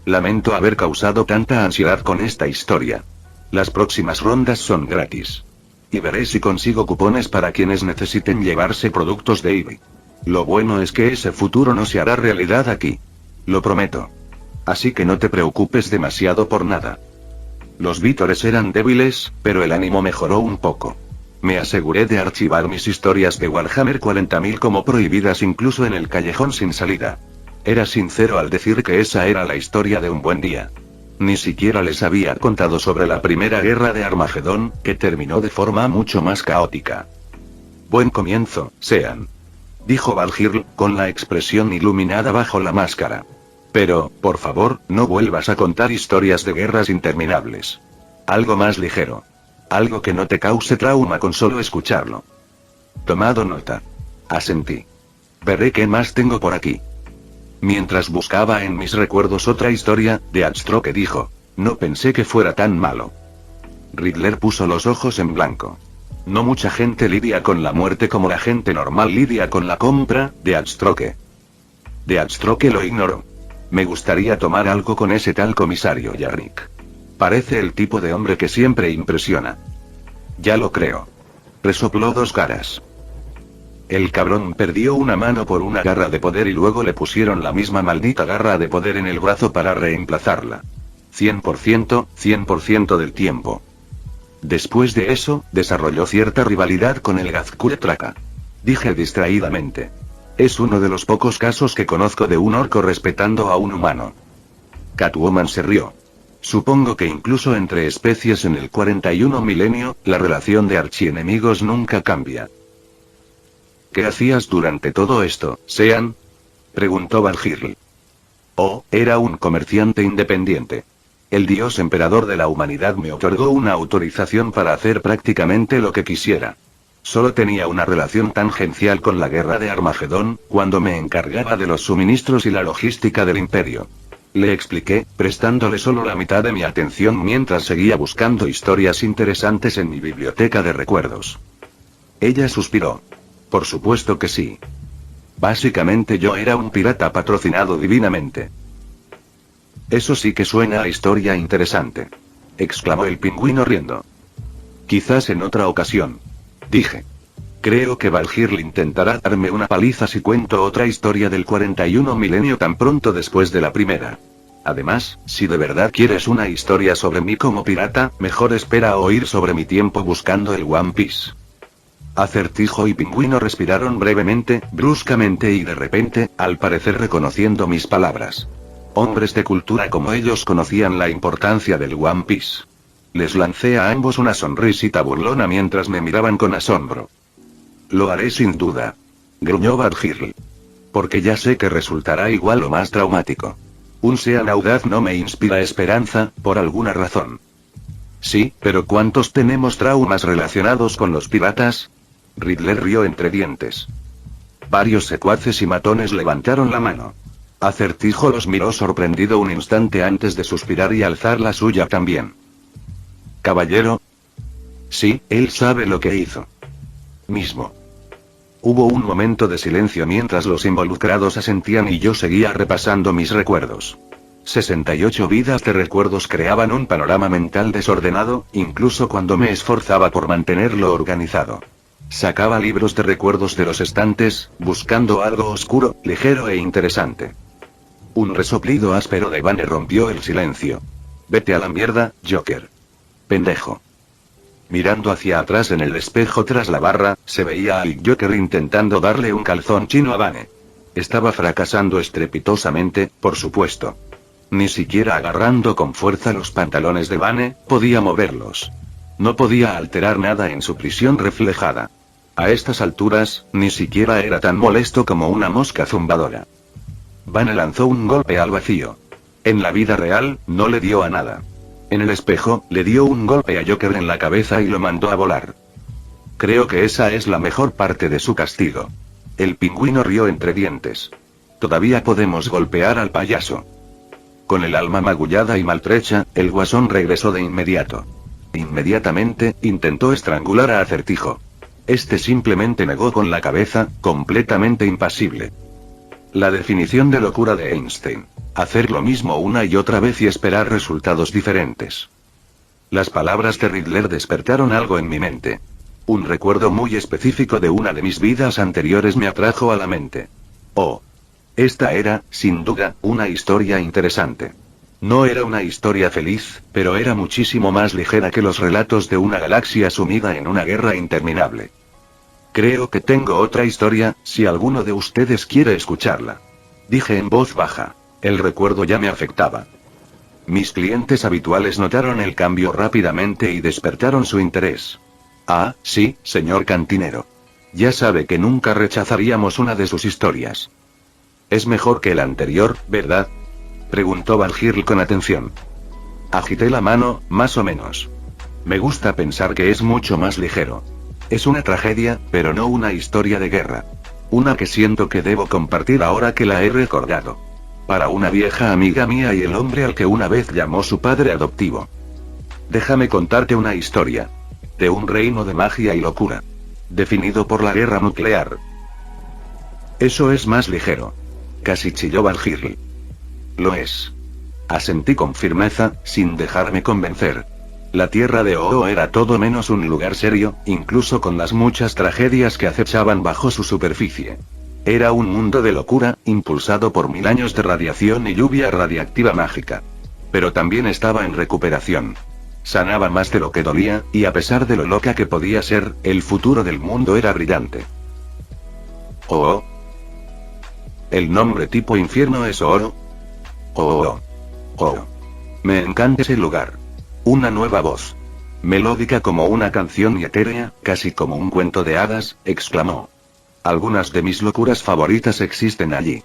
Lamento haber causado tanta ansiedad con esta historia. Las próximas rondas son gratis. Y veré si consigo cupones para quienes necesiten llevarse productos de eBay. Lo bueno es que ese futuro no se hará realidad aquí. Lo prometo. Así que no te preocupes demasiado por nada. Los vítores eran débiles, pero el ánimo mejoró un poco. Me aseguré de archivar mis historias de Warhammer 40.000 como prohibidas incluso en el callejón sin salida. Era sincero al decir que esa era la historia de un buen día. Ni siquiera les había contado sobre la primera guerra de Armagedón, que terminó de forma mucho más caótica. Buen comienzo, Sean. Dijo Valhirl, con la expresión iluminada bajo la máscara. Pero, por favor, no vuelvas a contar historias de guerras interminables. Algo más ligero. Algo que no te cause trauma con solo escucharlo. Tomado nota. Asentí. Veré qué más tengo por aquí. Mientras buscaba en mis recuerdos otra historia, Deathstroke dijo: no pensé que fuera tan malo. Riddler puso los ojos en blanco. No mucha gente lidia con la muerte como la gente normal lidia con la compra, Deathstroke. Deathstroke lo ignoró. Me gustaría tomar algo con ese tal comisario Yarrick. Parece el tipo de hombre que siempre impresiona. Ya lo creo. Resopló Dos Caras. El cabrón perdió una mano por una garra de poder y luego le pusieron la misma maldita garra de poder en el brazo para reemplazarla. 100% del tiempo. Después de eso, desarrolló cierta rivalidad con el Gazkul Traka. Dije distraídamente. Es uno de los pocos casos que conozco de un orco respetando a un humano. Catwoman se rió. Supongo que incluso entre especies en el 41 milenio, la relación de archienemigos nunca cambia. ¿Qué hacías durante todo esto, Sean? Preguntó Valhirl. Oh, era un comerciante independiente. El dios emperador de la humanidad me otorgó una autorización para hacer prácticamente lo que quisiera. Solo tenía una relación tangencial con la guerra de Armagedón, cuando me encargaba de los suministros y la logística del imperio. Le expliqué, prestándole solo la mitad de mi atención mientras seguía buscando historias interesantes en mi biblioteca de recuerdos. Ella suspiró. Por supuesto que sí. Básicamente yo era un pirata patrocinado divinamente. Eso sí que suena a historia interesante. Exclamó el pingüino riendo. Quizás en otra ocasión. Dije. Creo que Valhirl intentará darme una paliza si cuento otra historia del 41 milenio tan pronto después de la primera. Además, si de verdad quieres una historia sobre mí como pirata, mejor espera a oír sobre mi tiempo buscando el One Piece. Acertijo y Pingüino respiraron brevemente, bruscamente y de repente, al parecer reconociendo mis palabras. Hombres de cultura como ellos conocían la importancia del One Piece. Les lancé a ambos una sonrisita burlona mientras me miraban con asombro. Lo haré sin duda. Gruñó Valhirl. Porque ya sé que resultará igual o más traumático. Un Sean audaz no me inspira esperanza, por alguna razón. Sí, pero ¿cuántos tenemos traumas relacionados con los piratas? Riddler rió entre dientes. Varios secuaces y matones levantaron la mano. Acertijo los miró sorprendido un instante antes de suspirar y alzar la suya también. Caballero. Sí, él sabe lo que hizo. Mismo. Hubo un momento de silencio mientras los involucrados asentían y yo seguía repasando mis recuerdos. 68 vidas de recuerdos creaban un panorama mental desordenado, incluso cuando me esforzaba por mantenerlo organizado. Sacaba libros de recuerdos de los estantes, buscando algo oscuro, ligero e interesante. Un resoplido áspero de Vane rompió el silencio. Vete a la mierda, Joker. Pendejo. Mirando hacia atrás en el espejo tras la barra, se veía al Joker intentando darle un calzón chino a Vane. Estaba fracasando estrepitosamente, por supuesto. Ni siquiera agarrando con fuerza los pantalones de Vane, podía moverlos. No podía alterar nada en su prisión reflejada. A estas alturas, ni siquiera era tan molesto como una mosca zumbadora. Vane lanzó un golpe al vacío. En la vida real, no le dio a nada. En el espejo, le dio un golpe a Joker en la cabeza y lo mandó a volar. Creo que esa es la mejor parte de su castigo. El pingüino rió entre dientes. Todavía podemos golpear al payaso. Con el alma magullada y maltrecha, el guasón regresó de inmediato. Inmediatamente, intentó estrangular a Acertijo. Este simplemente negó con la cabeza, completamente impasible. La definición de locura de Einstein. Hacer lo mismo una y otra vez y esperar resultados diferentes. Las palabras de Riddler despertaron algo en mi mente. Un recuerdo muy específico de una de mis vidas anteriores me atrajo a la mente. Oh. Esta era, sin duda, una historia interesante. No era una historia feliz, pero era muchísimo más ligera que los relatos de una galaxia sumida en una guerra interminable. Creo que tengo otra historia, si alguno de ustedes quiere escucharla. Dije en voz baja. El recuerdo ya me afectaba. Mis clientes habituales notaron el cambio rápidamente y despertaron su interés. Ah, sí, señor cantinero. Ya sabe que nunca rechazaríamos una de sus historias. Es mejor que el anterior, ¿verdad? Preguntó Van Girl con atención. Agité la mano, más o menos. Me gusta pensar que es mucho más ligero. Es una tragedia, pero no una historia de guerra. Una que siento que debo compartir ahora que la he recordado. Para una vieja amiga mía y el hombre al que una vez llamó su padre adoptivo. Déjame contarte una historia. De un reino de magia y locura. Definido por la guerra nuclear. Eso es más ligero. Casi chilló Van Girl. Lo es. Asentí con firmeza, sin dejarme convencer. La tierra de Oo era todo menos un lugar serio, incluso con las muchas tragedias que acechaban bajo su superficie. Era un mundo de locura, impulsado por 1000 años de radiación y lluvia radiactiva mágica. Pero también estaba en recuperación. Sanaba más de lo que dolía, y a pesar de lo loca que podía ser, el futuro del mundo era brillante. Oo. El nombre tipo infierno es Oro. Oh. Me encanta ese lugar. Una nueva voz. Melódica como una canción y etérea, casi como un cuento de hadas, exclamó. Algunas de mis locuras favoritas existen allí.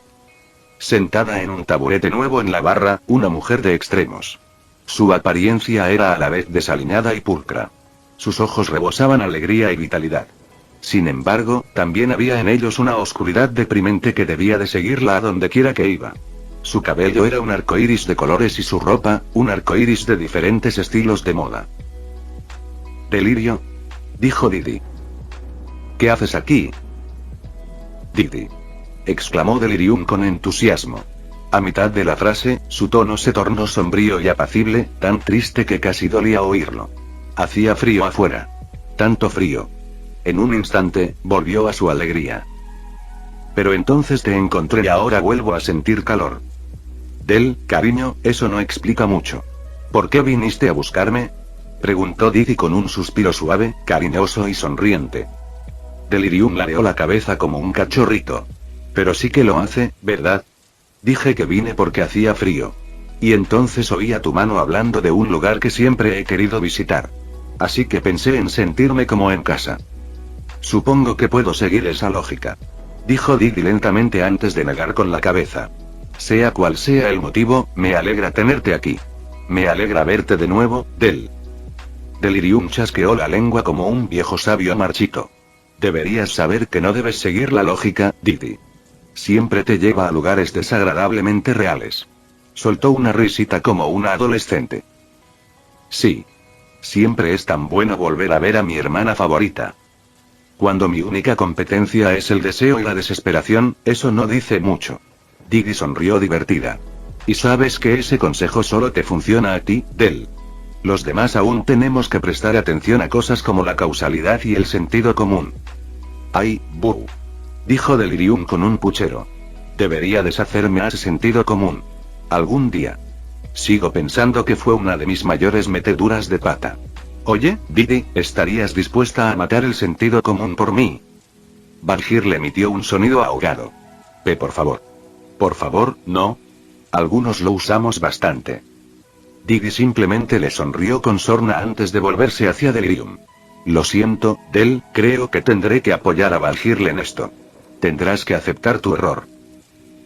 Sentada en un taburete nuevo en la barra, una mujer de extremos. Su apariencia era a la vez desaliñada y pulcra. Sus ojos rebosaban alegría y vitalidad. Sin embargo, también había en ellos una oscuridad deprimente que debía de seguirla a donde quiera que iba. Su cabello era un arco iris de colores y su ropa, un arco iris de diferentes estilos de moda. ¿Delirio? Dijo Didi. ¿Qué haces aquí? Didi. Exclamó Delirium con entusiasmo. A mitad de la frase, su tono se tornó sombrío y apacible, tan triste que casi dolía oírlo. Hacía frío afuera. Tanto frío. En un instante, volvió a su alegría. Pero entonces te encontré y ahora vuelvo a sentir calor. Del, cariño, eso no explica mucho. ¿Por qué viniste a buscarme? Preguntó Didi con un suspiro suave, cariñoso y sonriente. Delirium ladeó la cabeza como un cachorrito. Pero sí que lo hace, ¿verdad? Dije que vine porque hacía frío. Y entonces oí a tu mano hablando de un lugar que siempre he querido visitar. Así que pensé en sentirme como en casa. Supongo que puedo seguir esa lógica. Dijo Didi lentamente antes de negar con la cabeza. Sea cual sea el motivo, me alegra tenerte aquí. Me alegra verte de nuevo, Del. Delirium chasqueó la lengua como un viejo sabio marchito. Deberías saber que no debes seguir la lógica, Didi. Siempre te lleva a lugares desagradablemente reales. Soltó una risita como una adolescente. Sí. Siempre es tan bueno volver a ver a mi hermana favorita. Cuando mi única competencia es el deseo y la desesperación, eso no dice mucho. Didi sonrió divertida. Y sabes que ese consejo solo te funciona a ti, Del. Los demás aún tenemos que prestar atención a cosas como la causalidad y el sentido común. Ay, buh. Dijo Delirium con un puchero. Debería deshacerme a ese sentido común. Algún día. Sigo pensando que fue una de mis mayores meteduras de pata. Oye, Didi, ¿estarías dispuesta a matar el sentido común por mí? Van Girl emitió un sonido ahogado. Por favor. Por favor, no. Algunos lo usamos bastante. Didi simplemente le sonrió con sorna antes de volverse hacia Delirium. Lo siento, Del, creo que tendré que apoyar a Valhirl en esto. Tendrás que aceptar tu error.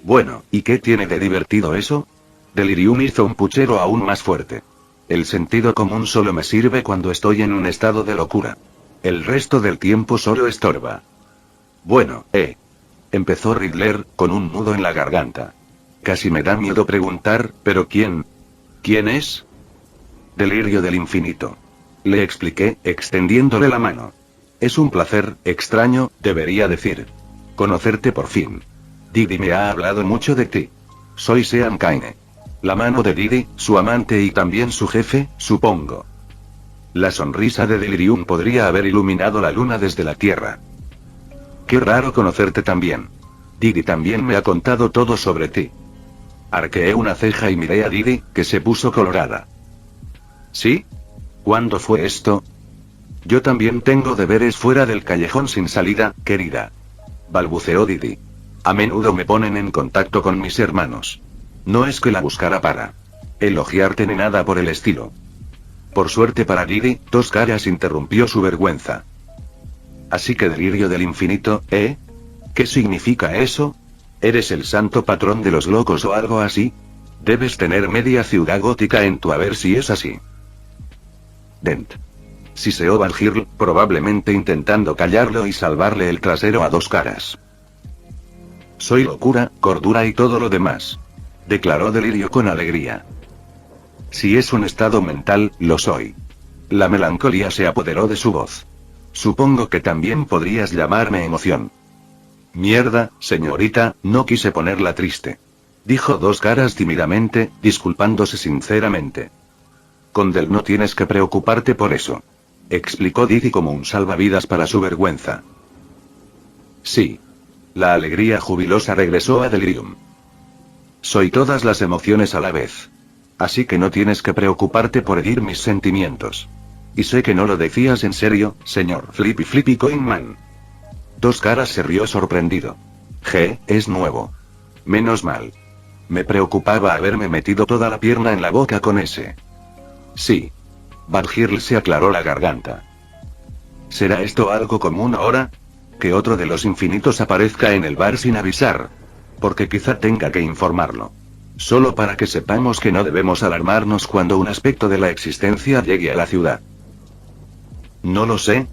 Bueno, ¿y qué tiene de divertido eso? Delirium hizo un puchero aún más fuerte. El sentido común solo me sirve cuando estoy en un estado de locura. El resto del tiempo solo estorba. Bueno, empezó Riddler, con un nudo en la garganta. Casi me da miedo preguntar, ¿pero quién? ¿Quién es? Delirio del infinito. Le expliqué, extendiéndole la mano. Es un placer, extraño, debería decir. Conocerte por fin. Didi me ha hablado mucho de ti. Soy Sean Kaine. La mano de Didi, su amante y también su jefe, supongo. La sonrisa de Delirium podría haber iluminado la luna desde la tierra. Qué raro conocerte también. Didi también me ha contado todo sobre ti. Arqueé una ceja y miré a Didi, que se puso colorada. ¿Sí? ¿Cuándo fue esto? Yo también tengo deberes fuera del callejón sin salida, querida. Balbuceó Didi. A menudo me ponen en contacto con mis hermanos. No es que la buscara para elogiarte ni nada por el estilo. Por suerte para Didi, Dos Caras interrumpió su vergüenza. Así que delirio del infinito, ¿eh? ¿Qué significa eso? ¿Eres el santo patrón de los locos o algo así? Debes tener media ciudad gótica en tu haber si es así. Dent. Siseó Valhirl, probablemente intentando callarlo y salvarle el trasero a Dos Caras. Soy locura, cordura y todo lo demás. Declaró Delirio con alegría. Si es un estado mental, lo soy. La melancolía se apoderó de su voz. Supongo que también podrías llamarme emoción. Mierda, señorita, no quise ponerla triste. Dijo Dos Caras tímidamente, disculpándose sinceramente. Con Del no tienes que preocuparte por eso. Explicó Didi como un salvavidas para su vergüenza. Sí. La alegría jubilosa regresó a Delirium. Soy todas las emociones a la vez. Así que no tienes que preocuparte por herir mis sentimientos. Y sé que no lo decías en serio, señor Flippy Coinman. Dos Caras se rió sorprendido. Es nuevo. Menos mal. Me preocupaba haberme metido toda la pierna en la boca con ese. Sí. Valhirl se aclaró la garganta. ¿Será esto algo común ahora? Que otro de los infinitos aparezca en el bar sin avisar. Porque quizá tenga que informarlo. Solo para que sepamos que no debemos alarmarnos cuando un aspecto de la existencia llegue a la ciudad. No lo sé.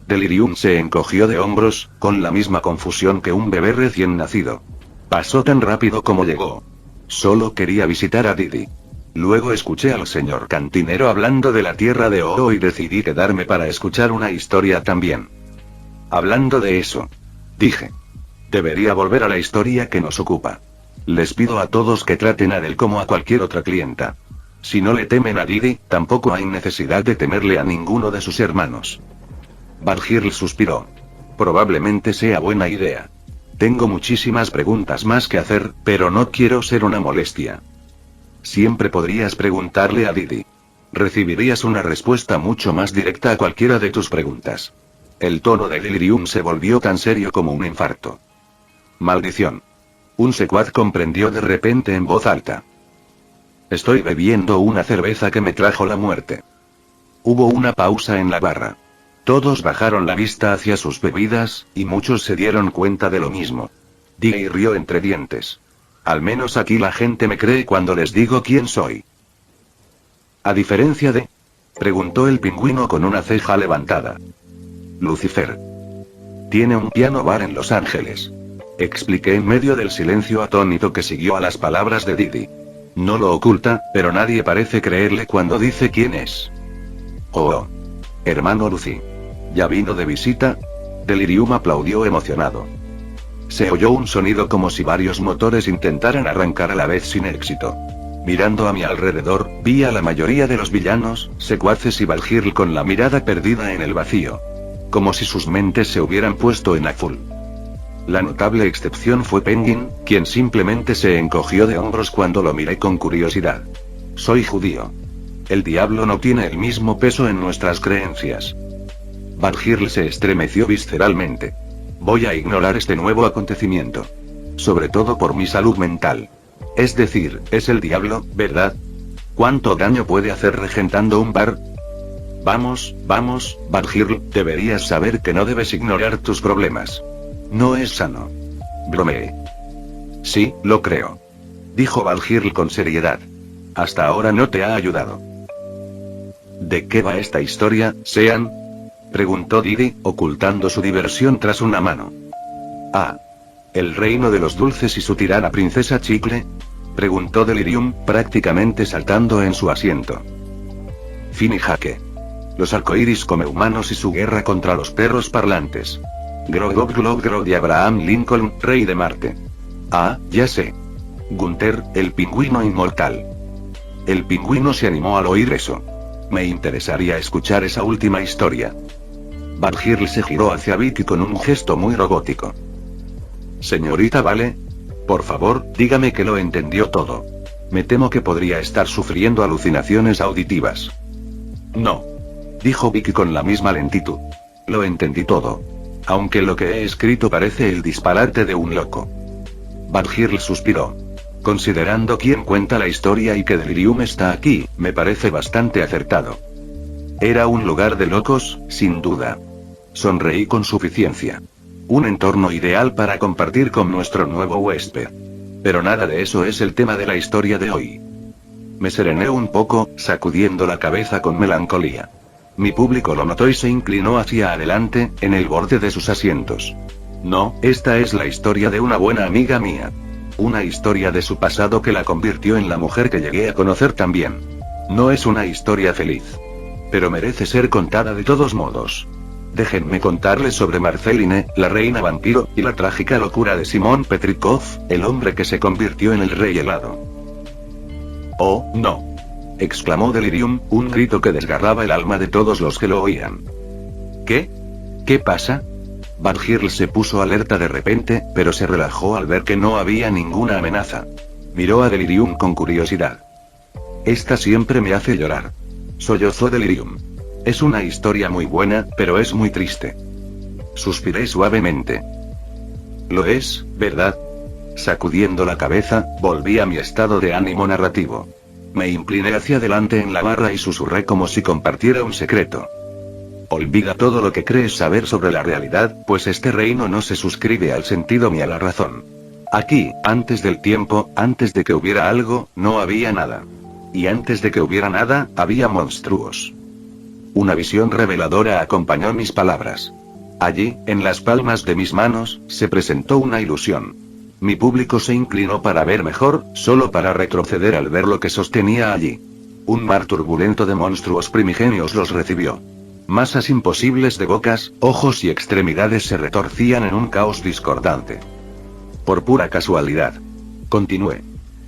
Delirium se encogió de hombros, con la misma confusión que un bebé recién nacido. Pasó tan rápido como llegó. Solo quería visitar a Didi. Luego escuché al señor cantinero hablando de la tierra de oro y decidí quedarme para escuchar una historia también. Hablando de eso, dije. Debería volver a la historia que nos ocupa. Les pido a todos que traten a Del como a cualquier otra clienta. Si no le temen a Didi, tampoco hay necesidad de temerle a ninguno de sus hermanos. Valhirl suspiró. Probablemente sea buena idea. Tengo muchísimas preguntas más que hacer, pero no quiero ser una molestia. Siempre podrías preguntarle a Didi. Recibirías una respuesta mucho más directa a cualquiera de tus preguntas. El tono de Delirium se volvió tan serio como un infarto. Maldición. Un secuaz comprendió de repente en voz alta. Estoy bebiendo una cerveza que me trajo la muerte. Hubo una pausa en la barra. Todos bajaron la vista hacia sus bebidas, y muchos se dieron cuenta de lo mismo. Didi rió entre dientes. Al menos aquí la gente me cree cuando les digo quién soy. ¿A diferencia de? Preguntó el pingüino con una ceja levantada. Lucifer. Tiene un piano bar en Los Ángeles. Expliqué en medio del silencio atónito que siguió a las palabras de Didi. No lo oculta, pero nadie parece creerle cuando dice quién es. Oh. Hermano Lucy. ¿Ya vino de visita? Delirium aplaudió emocionado. Se oyó un sonido como si varios motores intentaran arrancar a la vez sin éxito. Mirando a mi alrededor, vi a la mayoría de los villanos, secuaces y Valhirl con la mirada perdida en el vacío. Como si sus mentes se hubieran puesto en azul. La notable excepción fue Penguin, quien simplemente se encogió de hombros cuando lo miré con curiosidad. Soy judío. El diablo no tiene el mismo peso en nuestras creencias. Valhirl se estremeció visceralmente. Voy a ignorar este nuevo acontecimiento. Sobre todo por mi salud mental. Es decir, es el diablo, ¿verdad? ¿Cuánto daño puede hacer regentando un bar? Vamos, Valhir, deberías saber que no debes ignorar tus problemas. No es sano. Bromeé. Sí, lo creo. Dijo Valhir con seriedad. Hasta ahora no te ha ayudado. ¿De qué va esta historia, Sean? Preguntó Didi, ocultando su diversión tras una mano. Ah. ¿El reino de los dulces y su tirana princesa Chicle? Preguntó Delirium, prácticamente saltando en su asiento. Fin y jaque. Los arcoíris come humanos y su guerra contra los perros parlantes. Grog de Abraham Lincoln, rey de Marte. Ah, ya sé. Gunther, el pingüino inmortal. El pingüino se animó al oír eso. Me interesaría escuchar esa última historia. Valhir se giró hacia Vicky con un gesto muy robótico. Señorita Vale. Por favor, dígame que lo entendió todo. Me temo que podría estar sufriendo alucinaciones auditivas. No. Dijo Vicky con la misma lentitud. Lo entendí todo. Aunque lo que he escrito parece el disparate de un loco. Valhir suspiró. Considerando quién cuenta la historia y que Delirium está aquí, me parece bastante acertado. Era un lugar de locos, sin duda. Sonreí con suficiencia. Un entorno ideal para compartir con nuestro nuevo huésped. Pero nada de eso es el tema de la historia de hoy. Me serené un poco, sacudiendo la cabeza con melancolía. Mi público lo notó y se inclinó hacia adelante, en el borde de sus asientos. No, esta es la historia de una buena amiga mía. Una historia de su pasado que la convirtió en la mujer que llegué a conocer también. No es una historia feliz. Pero merece ser contada de todos modos. Déjenme contarles sobre Marceline, la reina vampiro, y la trágica locura de Simón Petrikov, el hombre que se convirtió en el rey helado. Oh, no. Exclamó Delirium, un grito que desgarraba el alma de todos los que lo oían. ¿Qué? ¿Qué pasa? Valhir se puso alerta de repente, pero se relajó al ver que no había ninguna amenaza. Miró a Delirium con curiosidad. Esta siempre me hace llorar. Sollozó Delirium. Es una historia muy buena, pero es muy triste. Suspiré suavemente. Lo es, ¿verdad? Sacudiendo la cabeza, volví a mi estado de ánimo narrativo. Me incliné hacia adelante en la barra y susurré como si compartiera un secreto. Olvida todo lo que crees saber sobre la realidad, pues este reino no se suscribe al sentido ni a la razón. Aquí, antes del tiempo, antes de que hubiera algo, no había nada. Y antes de que hubiera nada, había monstruos. Una visión reveladora acompañó mis palabras. Allí, en las palmas de mis manos, se presentó una ilusión. Mi público se inclinó para ver mejor, solo para retroceder al ver lo que sostenía allí. Un mar turbulento de monstruos primigenios los recibió. Masas imposibles de bocas, ojos y extremidades se retorcían en un caos discordante. Por pura casualidad. Continué.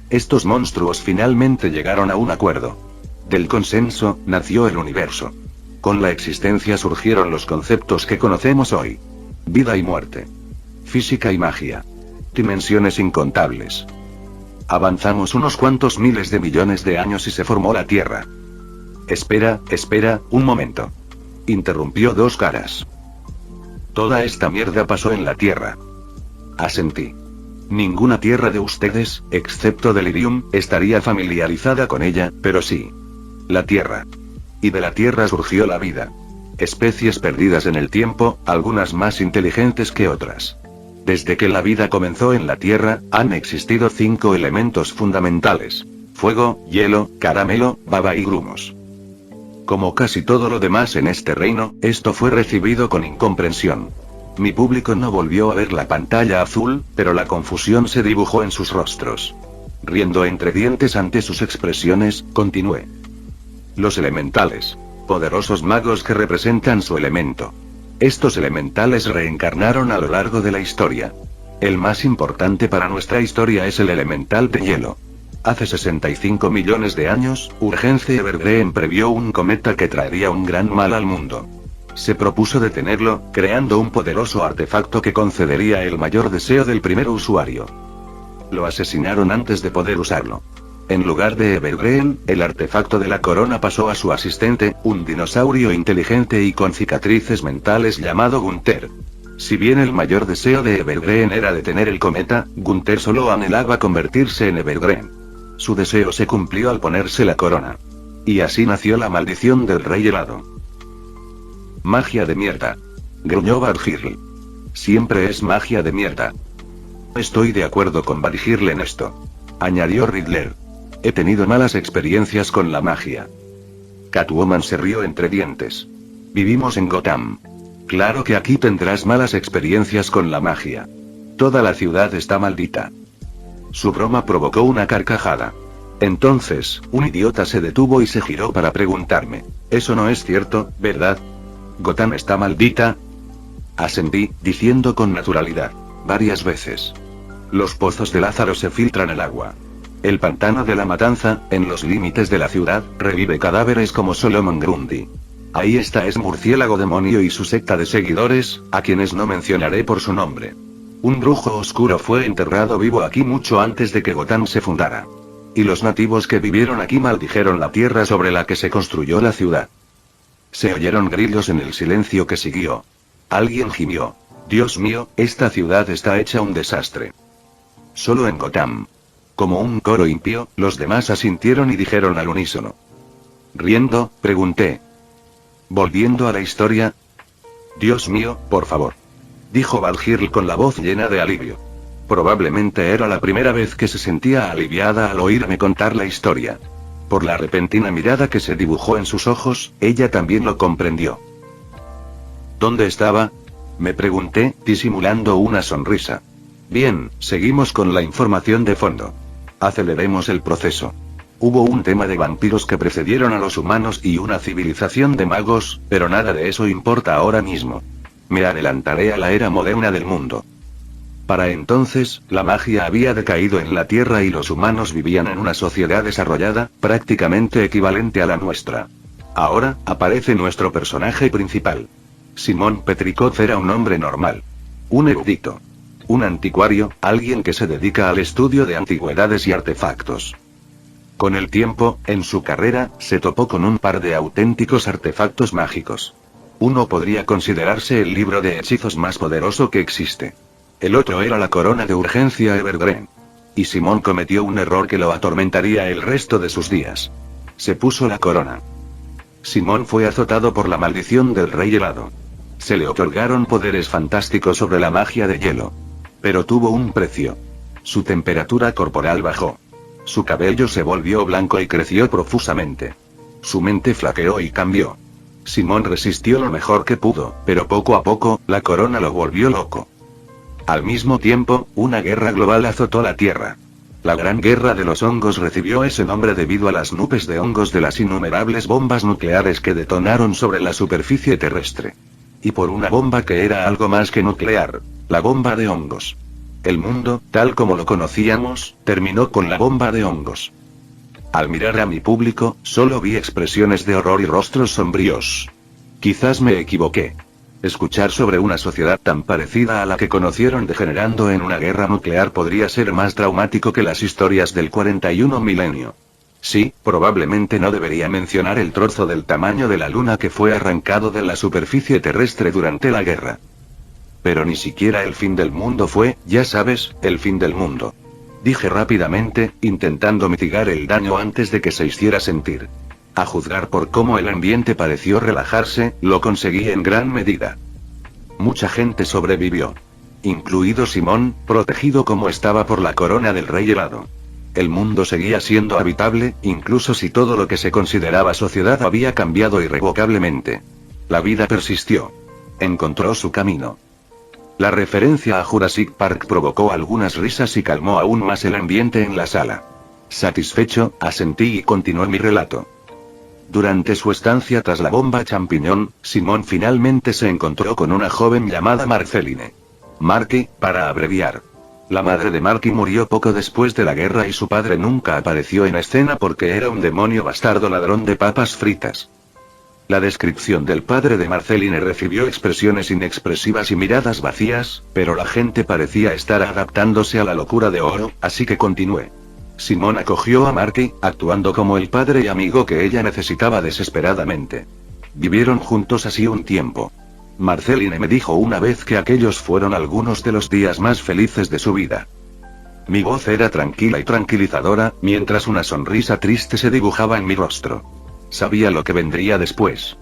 Estos monstruos finalmente llegaron a un acuerdo. Del consenso, nació el universo. Con la existencia surgieron los conceptos que conocemos hoy. Vida y muerte. Física y magia. Dimensiones incontables. Avanzamos unos cuantos miles de millones de años y se formó la Tierra. Espera, un momento. Interrumpió Dos Caras. Toda esta mierda pasó en la Tierra. Asentí. Ninguna tierra de ustedes, excepto Delirium, estaría familiarizada con ella, pero sí. La Tierra. Y de la Tierra surgió la vida. Especies perdidas en el tiempo, algunas más inteligentes que otras. Desde que la vida comenzó en la Tierra, han existido 5 elementos fundamentales. Fuego, hielo, caramelo, baba y grumos. Como casi todo lo demás en este reino, esto fue recibido con incomprensión. Mi público no volvió a ver la pantalla azul, pero la confusión se dibujó en sus rostros. Riendo entre dientes ante sus expresiones, continué. Los elementales. Poderosos magos que representan su elemento. Estos elementales reencarnaron a lo largo de la historia. El más importante para nuestra historia es el elemental de hielo. Hace 65 millones de años, Urgence Evergreen previó un cometa que traería un gran mal al mundo. Se propuso detenerlo, creando un poderoso artefacto que concedería el mayor deseo del primer usuario. Lo asesinaron antes de poder usarlo. En lugar de Evergreen, el artefacto de la corona pasó a su asistente, un dinosaurio inteligente y con cicatrices mentales llamado Gunther. Si bien el mayor deseo de Evergreen era detener el cometa, Gunther solo anhelaba convertirse en Evergreen. Su deseo se cumplió al ponerse la corona. Y así nació la maldición del Rey Helado. Magia de mierda. Gruñó Badhirl. Siempre es magia de mierda. Estoy de acuerdo con Badhirl en esto. Añadió Riddler. He tenido malas experiencias con la magia. Catwoman se rió entre dientes. Vivimos en Gotham. Claro que aquí tendrás malas experiencias con la magia. Toda la ciudad está maldita. Su broma provocó una carcajada. Entonces, un idiota se detuvo y se giró para preguntarme. Eso no es cierto, ¿verdad? ¿Gotham está maldita? Asentí, diciendo con naturalidad. Varias veces. Los pozos de Lázaro se filtran el agua. El pantano de la matanza, en los límites de la ciudad, revive cadáveres como Solomon Grundy. Ahí está ese murciélago demonio y su secta de seguidores, a quienes no mencionaré por su nombre. Un brujo oscuro fue enterrado vivo aquí mucho antes de que Gotham se fundara. Y los nativos que vivieron aquí maldijeron la tierra sobre la que se construyó la ciudad. Se oyeron grillos en el silencio que siguió. Alguien gimió. Dios mío, esta ciudad está hecha un desastre. Solo en Gotham. Como un coro impío, los demás asintieron y dijeron al unísono. Riendo, pregunté. Volviendo a la historia. Dios mío, por favor. Dijo Badhirl con la voz llena de alivio. Probablemente era la primera vez que se sentía aliviada al oírme contar la historia. Por la repentina mirada que se dibujó en sus ojos, ella también lo comprendió. ¿Dónde estaba? Me pregunté, disimulando una sonrisa. Bien, seguimos con la información de fondo. Aceleremos el proceso. Hubo un tema de vampiros que precedieron a los humanos y una civilización de magos, pero nada de eso importa ahora mismo. Me adelantaré a la era moderna del mundo. Para entonces, la magia había decaído en la Tierra y los humanos vivían en una sociedad desarrollada, prácticamente equivalente a la nuestra. Ahora, aparece nuestro personaje principal. Simón Petrikov era un hombre normal. Un erudito. Un anticuario, alguien que se dedica al estudio de antigüedades y artefactos. Con el tiempo, en su carrera, se topó con un par de auténticos artefactos mágicos. Uno podría considerarse el libro de hechizos más poderoso que existe. El otro era la corona de urgencia Evergreen. Y Simón cometió un error que lo atormentaría el resto de sus días. Se puso la corona. Simón fue azotado por la maldición del rey helado. Se le otorgaron poderes fantásticos sobre la magia de hielo. Pero tuvo un precio. Su temperatura corporal bajó. Su cabello se volvió blanco y creció profusamente. Su mente flaqueó y cambió. Simón resistió lo mejor que pudo, pero poco a poco, la corona lo volvió loco. Al mismo tiempo, una guerra global azotó la Tierra. La Gran Guerra de los Hongos recibió ese nombre debido a las nubes de hongos de las innumerables bombas nucleares que detonaron sobre la superficie terrestre. Y por una bomba que era algo más que nuclear, la bomba de hongos. El mundo, tal como lo conocíamos, terminó con la bomba de hongos. Al mirar a mi público, solo vi expresiones de horror y rostros sombríos. Quizás me equivoqué. Escuchar sobre una sociedad tan parecida a la que conocieron degenerando en una guerra nuclear podría ser más traumático que las historias del 41 milenio. Sí, probablemente no debería mencionar el trozo del tamaño de la luna que fue arrancado de la superficie terrestre durante la guerra. Pero ni siquiera el fin del mundo fue, ya sabes, el fin del mundo. Dije rápidamente, intentando mitigar el daño antes de que se hiciera sentir. A juzgar por cómo el ambiente pareció relajarse, lo conseguí en gran medida. Mucha gente sobrevivió. Incluido Simón, protegido como estaba por la corona del rey helado. El mundo seguía siendo habitable, incluso si todo lo que se consideraba sociedad había cambiado irrevocablemente. La vida persistió. Encontró su camino. La referencia a Jurassic Park provocó algunas risas y calmó aún más el ambiente en la sala. Satisfecho, asentí y continué mi relato. Durante su estancia tras la bomba champiñón, Simón finalmente se encontró con una joven llamada Marceline. Marky, para abreviar. La madre de Marky murió poco después de la guerra y su padre nunca apareció en escena porque era un demonio bastardo ladrón de papas fritas. La descripción del padre de Marceline recibió expresiones inexpresivas y miradas vacías, pero la gente parecía estar adaptándose a la locura de Oro, así que continué. Simón acogió a Marky, actuando como el padre y amigo que ella necesitaba desesperadamente. Vivieron juntos así un tiempo. Marceline me dijo una vez que aquellos fueron algunos de los días más felices de su vida. Mi voz era tranquila y tranquilizadora, mientras una sonrisa triste se dibujaba en mi rostro. Sabía lo que vendría después.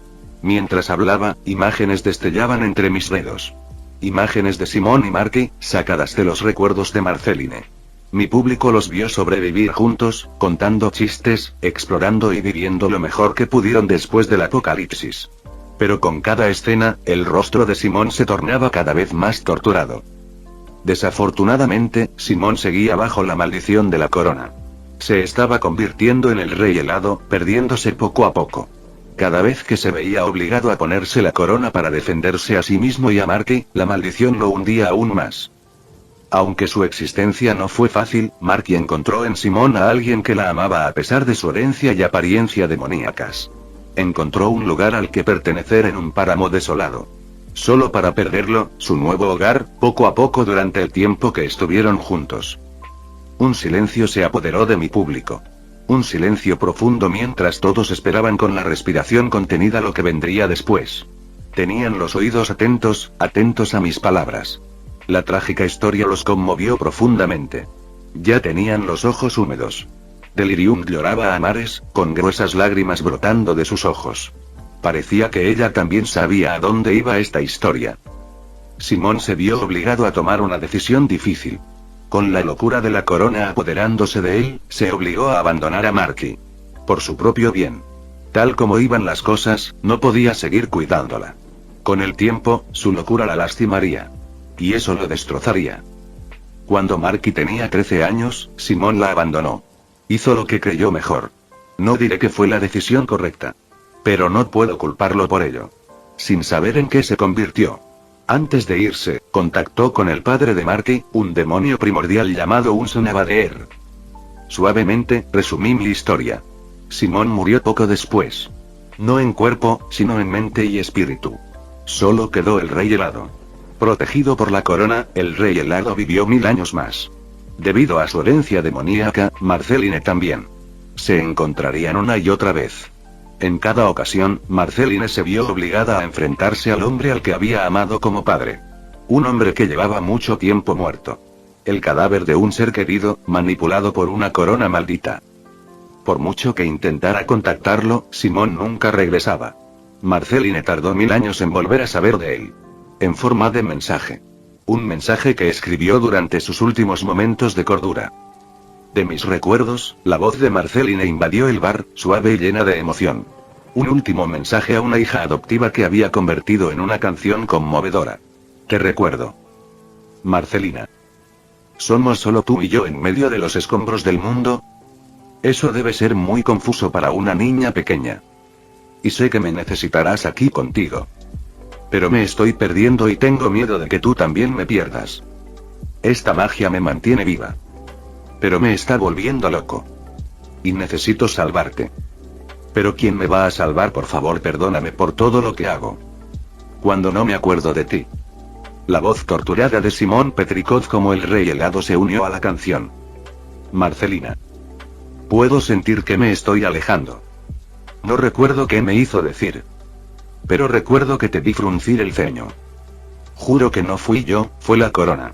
Mientras hablaba, imágenes destellaban entre mis dedos. Imágenes de Simón y Marky, sacadas de los recuerdos de Marceline. Mi público los vio sobrevivir juntos, contando chistes, explorando y viviendo lo mejor que pudieron después del apocalipsis. Pero con cada escena, el rostro de Simón se tornaba cada vez más torturado. Desafortunadamente, Simón seguía bajo la maldición de la corona. Se estaba convirtiendo en el rey helado, perdiéndose poco a poco. Cada vez que se veía obligado a ponerse la corona para defenderse a sí mismo y a Marky, la maldición lo hundía aún más. Aunque su existencia no fue fácil, Marky encontró en Simón a alguien que la amaba a pesar de su herencia y apariencia demoníacas. Encontró un lugar al que pertenecer en un páramo desolado. Solo para perderlo, su nuevo hogar, poco a poco durante el tiempo que estuvieron juntos. Un silencio se apoderó de mi público. Un silencio profundo mientras todos esperaban con la respiración contenida lo que vendría después. Tenían los oídos atentos, atentos a mis palabras. La trágica historia los conmovió profundamente. Ya tenían los ojos húmedos. Delirium lloraba a mares, con gruesas lágrimas brotando de sus ojos. Parecía que ella también sabía a dónde iba esta historia. Simón se vio obligado a tomar una decisión difícil. Con la locura de la corona apoderándose de él, se obligó a abandonar a Marky. Por su propio bien. Tal como iban las cosas, no podía seguir cuidándola. Con el tiempo, su locura la lastimaría. Y eso lo destrozaría. Cuando Marky tenía 13 años, Simón la abandonó. Hizo lo que creyó mejor. No diré que fue la decisión correcta. Pero no puedo culparlo por ello. Sin saber en qué se convirtió. Antes de irse, contactó con el padre de Marky, un demonio primordial llamado Unson Abadeer. Suavemente, resumí mi historia. Simón murió poco después. No en cuerpo, sino en mente y espíritu. Solo quedó el rey helado. Protegido por la corona, el rey helado vivió 1000 años más. Debido a su herencia demoníaca, Marceline también. Se encontrarían una y otra vez. En cada ocasión, Marceline se vio obligada a enfrentarse al hombre al que había amado como padre. Un hombre que llevaba mucho tiempo muerto. El cadáver de un ser querido, manipulado por una corona maldita. Por mucho que intentara contactarlo, Simón nunca regresaba. Marceline tardó 1000 años en volver a saber de él. En forma de mensaje. Un mensaje que escribió durante sus últimos momentos de cordura. De mis recuerdos, la voz de Marceline invadió el bar, suave y llena de emoción. Un último mensaje a una hija adoptiva que había convertido en una canción conmovedora. Te recuerdo. Marcelina. ¿Somos solo tú y yo en medio de los escombros del mundo? Eso debe ser muy confuso para una niña pequeña. Y sé que me necesitarás aquí contigo. Pero me estoy perdiendo y tengo miedo de que tú también me pierdas. Esta magia me mantiene viva. Pero me está volviendo loco. Y necesito salvarte. Pero ¿quién me va a salvar? Por favor, perdóname por todo lo que hago. Cuando no me acuerdo de ti. La voz torturada de Simón Petrikov como el rey helado se unió a la canción. Marcelina. Puedo sentir que me estoy alejando. No recuerdo qué me hizo decir. Pero recuerdo que te vi fruncir el ceño. Juro que no fui yo, fue la corona.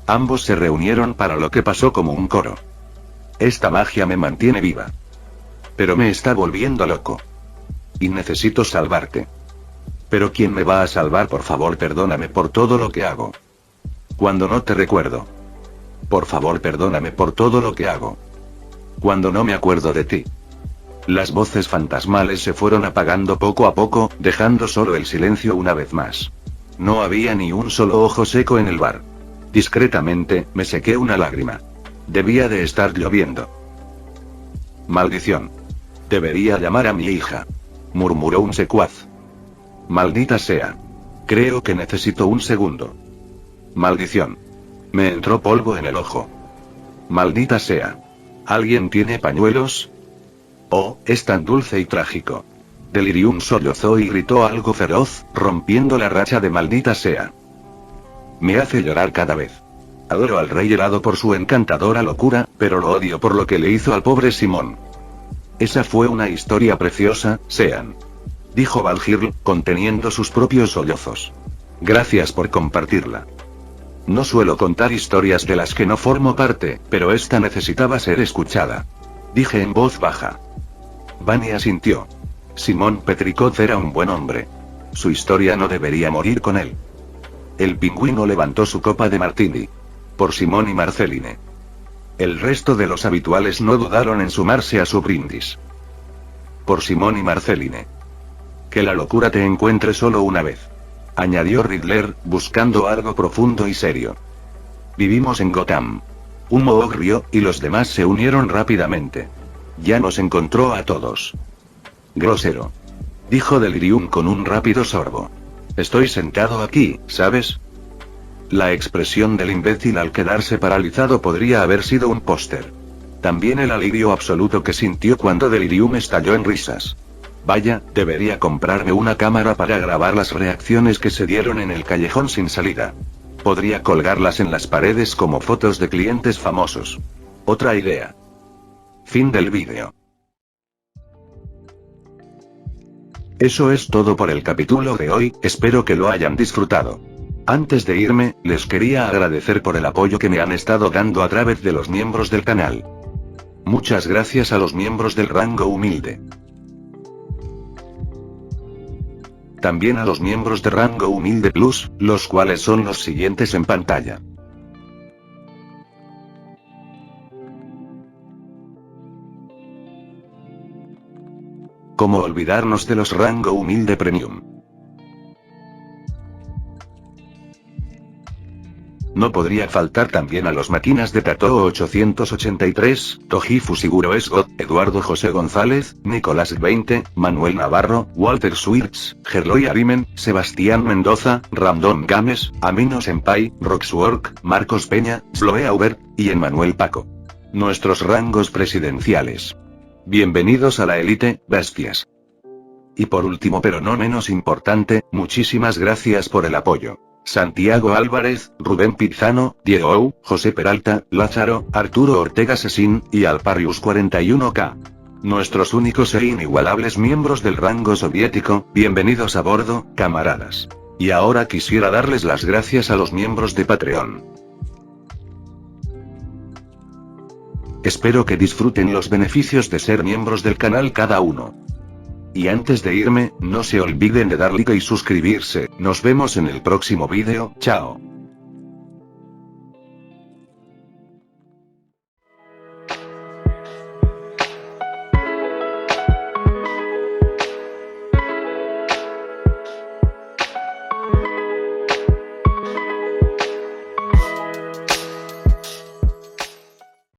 Ambos se reunieron para lo que pasó como un coro. Esta magia me mantiene viva. Pero me está volviendo loco. Y necesito salvarte. Pero ¿quién me va a salvar? Por favor, perdóname por todo lo que hago. Cuando no te recuerdo. Por favor, perdóname por todo lo que hago. Cuando no me acuerdo de ti. Las voces fantasmales se fueron apagando poco a poco, dejando solo el silencio una vez más. No había ni un solo ojo seco en el bar. Discretamente, me sequé una lágrima. Debía de estar lloviendo. Maldición. Debería llamar a mi hija. Murmuró un secuaz. Maldita sea. Creo que necesito un segundo. Maldición. Me entró polvo en el ojo. Maldita sea. ¿Alguien tiene pañuelos? Oh, es tan dulce y trágico. Delirium sollozó y gritó algo feroz, rompiendo la racha de maldita sea. Me hace llorar cada vez. Adoro al rey helado por su encantadora locura, pero lo odio por lo que le hizo al pobre Simón. Esa fue una historia preciosa, Sean. Dijo Valhir, conteniendo sus propios sollozos. Gracias por compartirla. No suelo contar historias de las que no formo parte, pero esta necesitaba ser escuchada. Dije en voz baja. Vania asintió. Simón Petrikov era un buen hombre. Su historia no debería morir con él. El pingüino levantó su copa de martini. Por Simón y Marceline. El resto de los habituales no dudaron en sumarse a su brindis. Por Simón y Marceline. Que la locura te encuentre solo una vez. Añadió Riddler, buscando algo profundo y serio. Vivimos en Gotham. Un Mohawk rió, y los demás se unieron rápidamente. Ya nos encontró a todos. Grosero. Dijo Delirium con un rápido sorbo. Estoy sentado aquí, ¿sabes? La expresión del imbécil al quedarse paralizado podría haber sido un póster. También el alivio absoluto que sintió cuando Delirium estalló en risas. Vaya, debería comprarme una cámara para grabar las reacciones que se dieron en el callejón sin salida. Podría colgarlas en las paredes como fotos de clientes famosos. Otra idea. Fin del vídeo. Eso es todo por el capítulo de hoy, espero que lo hayan disfrutado. Antes de irme, les quería agradecer por el apoyo que me han estado dando a través de los miembros del canal. Muchas gracias a los miembros del rango humilde. También a los miembros de rango humilde plus, los cuales son los siguientes en pantalla. ¿Cómo olvidarnos de los rango humilde premium? No podría faltar también a los máquinas de Tato 883, Toji Fusiguro Esgot, Eduardo José González, Nicolás 20, Manuel Navarro, Walter Swirtz, Gerloy Arimen, Sebastián Mendoza, Random Games, Amino Senpai, Roxwork, Marcos Peña, Sloe Aubert, y Emmanuel Paco. Nuestros rangos presidenciales. Bienvenidos a la élite, bestias. Y por último pero no menos importante, muchísimas gracias por el apoyo. Santiago Álvarez, Rubén Pizano, Diego Ou, José Peralta, Lázaro, Arturo Ortega Sesín, y Alparius 41K. Nuestros únicos e inigualables miembros del rango soviético, bienvenidos a bordo, camaradas. Y ahora quisiera darles las gracias a los miembros de Patreon. Espero que disfruten los beneficios de ser miembros del canal cada uno. Y antes de irme, no se olviden de dar like y suscribirse, nos vemos en el próximo vídeo, chao.